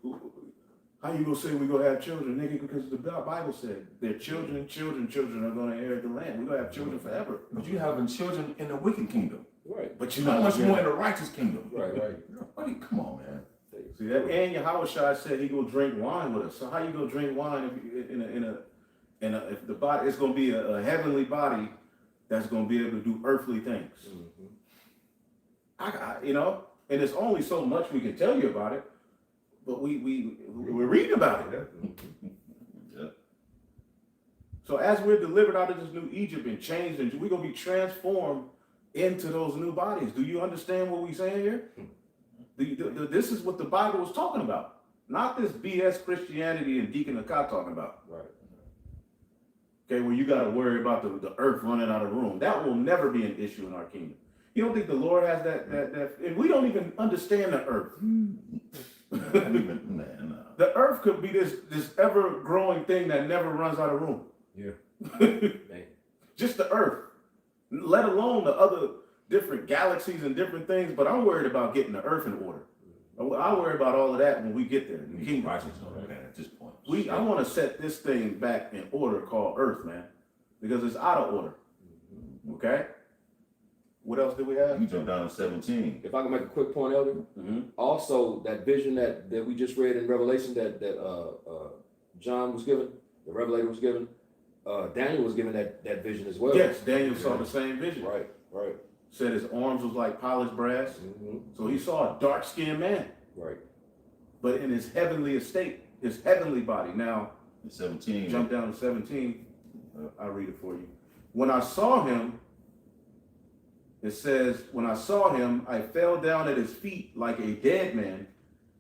how you gonna say we gonna have children, nigga? Because the Bible said their children are gonna inherit the land. We're gonna have children forever. But you having children in the wicked kingdom. Right. But you How know much more in the righteous kingdom? Right. Buddy, come on, man. See that? And Yahweh Shai said he gonna drink wine with us. So how you gonna drink wine if the body, it's gonna be a heavenly body that's gonna be able to do earthly things. And there's only so much we can tell you about it, but we're reading about it. So as we're delivered out of this new Egypt and changed, and we're gonna be transformed into those new bodies. Do you understand what we're saying here? This is what the Bible is talking about, not this BS Christianity and Deacon Akkad talking about. Right. Okay, where you got to worry about the earth running out of room. That will never be an issue in our kingdom. You don't think the Lord has that and we don't even understand the earth. The earth could be this ever-growing thing that never runs out of room. Yeah. Just the earth, let alone the other different galaxies and different things, but I'm worried about getting the earth in order. I worry about all of that when we get there. In the kingdom. At this point. I want to set this thing back in order called earth, man, because it's out of order. Okay? What else do we have? You jump down to 17. If I can make a quick point, Elder. Also, that vision that we just read in Revelation that John was given, the Revelator was given, Daniel was given that vision as well. Yes, Daniel saw the same vision. Right. Said his arms was like polished brass. So he saw a dark-skinned man. Right. But in his heavenly estate, his heavenly body. Now, 17. Jump down to 17. I'll read it for you. When I saw him, it says, when I saw him, I fell down at his feet like a dead man.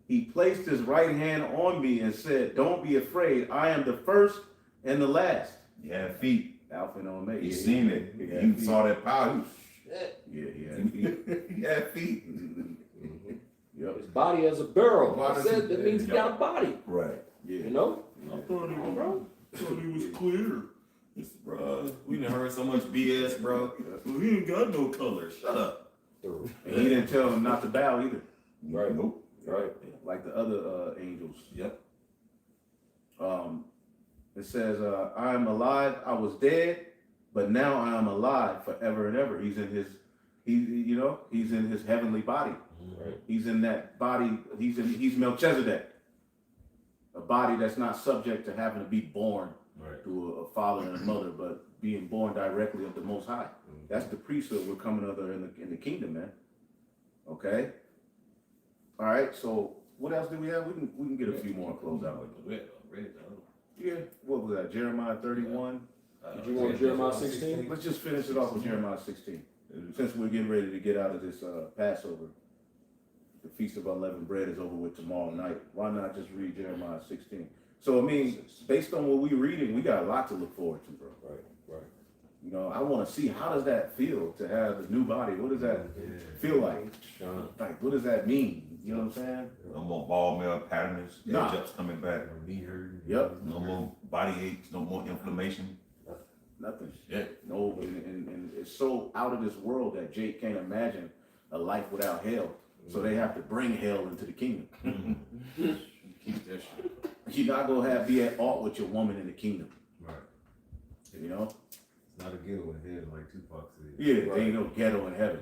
He placed his right hand on me and said, don't be afraid. I am the first and the last. Yeah, feet. Alpha and Omega. You seen it. You saw that power. Yeah, yeah. He had feet. Yep. His body as a barrel. Body- I said that means he got a body. Right. Yeah. You know? I thought he was clear. Bro, we done heard so much BS, bro. Well, he ain't got no color. Shut up. And he didn't tell him not to bow either, Right. Nope. Right. like the other angels. Yep. It says, I am alive, I was dead, but now I am alive forever and ever. He's in his, he's in his heavenly body. Right. He's in that body, he's Melchizedek. A body that's not subject to having to be born Right. to a father and a mother, but being born directly of the Most High. That's the priesthood we're coming under in the kingdom, man. Okay? All right, so what else do we have? We can get a few more and close out. Yeah, what was that? Jeremiah 31. Did you want Jeremiah 16? Let's just finish it off with Jeremiah 16. Since we're getting ready to get out of this Passover, the Feast of Unleavened Bread is over with tomorrow night. Why not just read Jeremiah 16? So, I mean, based on what we're reading, we got a lot to look forward to, bro. Right. Right. You know, I want to see, how does that feel to have a new body? What does that feel like? Like, what does that mean? You know what I'm saying? No more ball mill patterns. Nah. Edge-ups coming back. Yep. No more body aches. No more inflammation. Nothing. Yeah. No, and it's so out of this world that Jake can't imagine a life without hell. So they have to bring hell into the kingdom. Keep that shit. You're not gonna be at aught with your woman in the kingdom. Right. You know? It's not a ghetto in heaven like Tupac said. Yeah, there ain't no ghetto in heaven.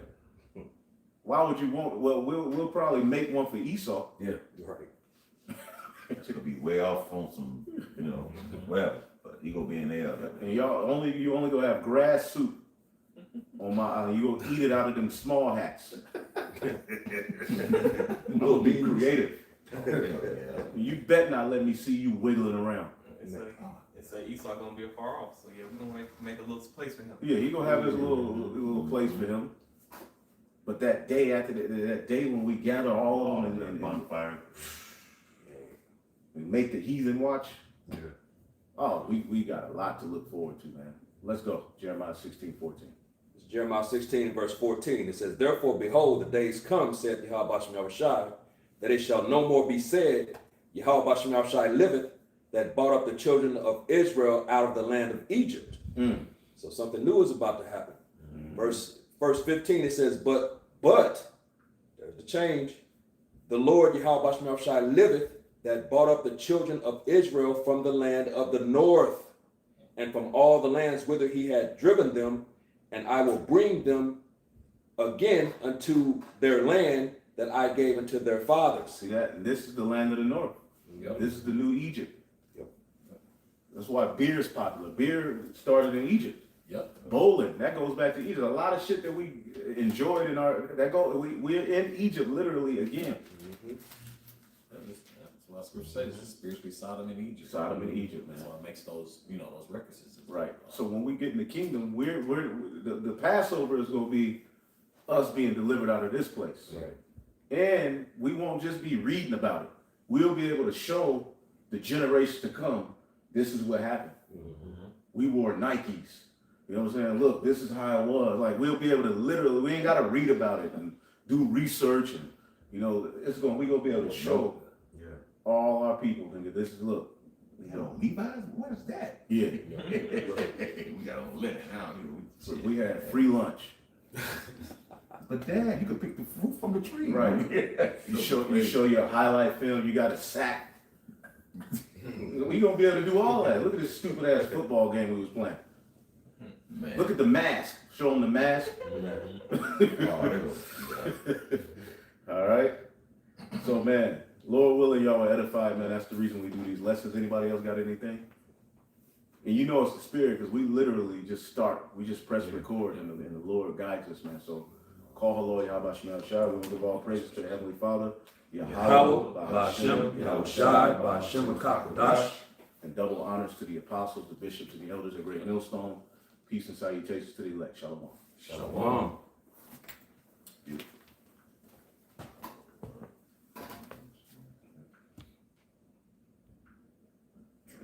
Why would you want? Well, we'll probably make one for Esau. Yeah. Right. It's gonna be way off on some, whatever. But he gonna be in there. And you only gonna have grass soup on my island. You gonna eat it out of them small hats. You gonna be creative. You bet not let me see you wiggling around. It's Esau gonna be far off, so yeah, we're gonna make a little place for him. Yeah, he gonna have his little place for him. But that day after that day when we gather all of them and bonfire. we make the heathen watch. Yeah. Oh, we got a lot to look forward to, man. Let's go. Jeremiah 16:14. It's Jeremiah 16, verse 14. It says, Therefore, behold, the days come, saith Yahweh Bashem Yahushai, that it shall no more be said, Yahweh Bashem Yahushai liveth, that brought up the children of Israel out of the land of Egypt. So something new is about to happen. Verse 15, it says, But, there's the change, the Lord Yahweh Bashem Yahushai liveth, that brought up the children of Israel from the land of the north, and from all the lands whither he had driven them, and I will bring them again unto their land that I gave unto their fathers. See that? And this is the land of the north. Yep. This is the new Egypt. Yep. That's why beer is popular. Beer started in Egypt. Yep. Bowling, that goes back to Egypt. A lot of shit that we enjoyed we're in Egypt literally again. That's why Scripture says it's spiritually Sodom and Egypt. Sodom and Egypt, man. That's why it makes those references. Right. So when we get in the kingdom, the Passover is going to be us being delivered out of this place. Right. And we won't just be reading about it. We'll be able to show the generations to come, this is what happened. We wore Nikes. You know what I'm saying? Look, this is how it was. Like, we'll be able to literally, we ain't got to read about it and do research and, we're going to be able to show all our people, nigga, this is, look. Levi's? What is that? Yeah. We got on linen now. So we had free lunch. But Dad, you could pick the fruit from the tree. Right. You show your highlight film, you got a sack. We gonna be able to do all that. Look at this stupid ass football game we was playing. Man. Look at the mask. Show them the mask. All right. So man, Lord willing, y'all are edified, man. That's the reason we do these lessons. Anybody else got anything? And you know it's the Spirit because we literally just start. We just press record and the Lord guides us, man. So call her Lord Yahweh Shemel Shai. We will give all praises to the Heavenly Father. Yahweh, Ba'ashem, Yahushai, Ba'ashem HaKadosh. And double honors to the apostles, the bishops, and the elders at Great Millstone. Peace and salutations to the elect. Shalom. Shalom. Beautiful.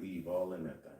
Leave all in that thing.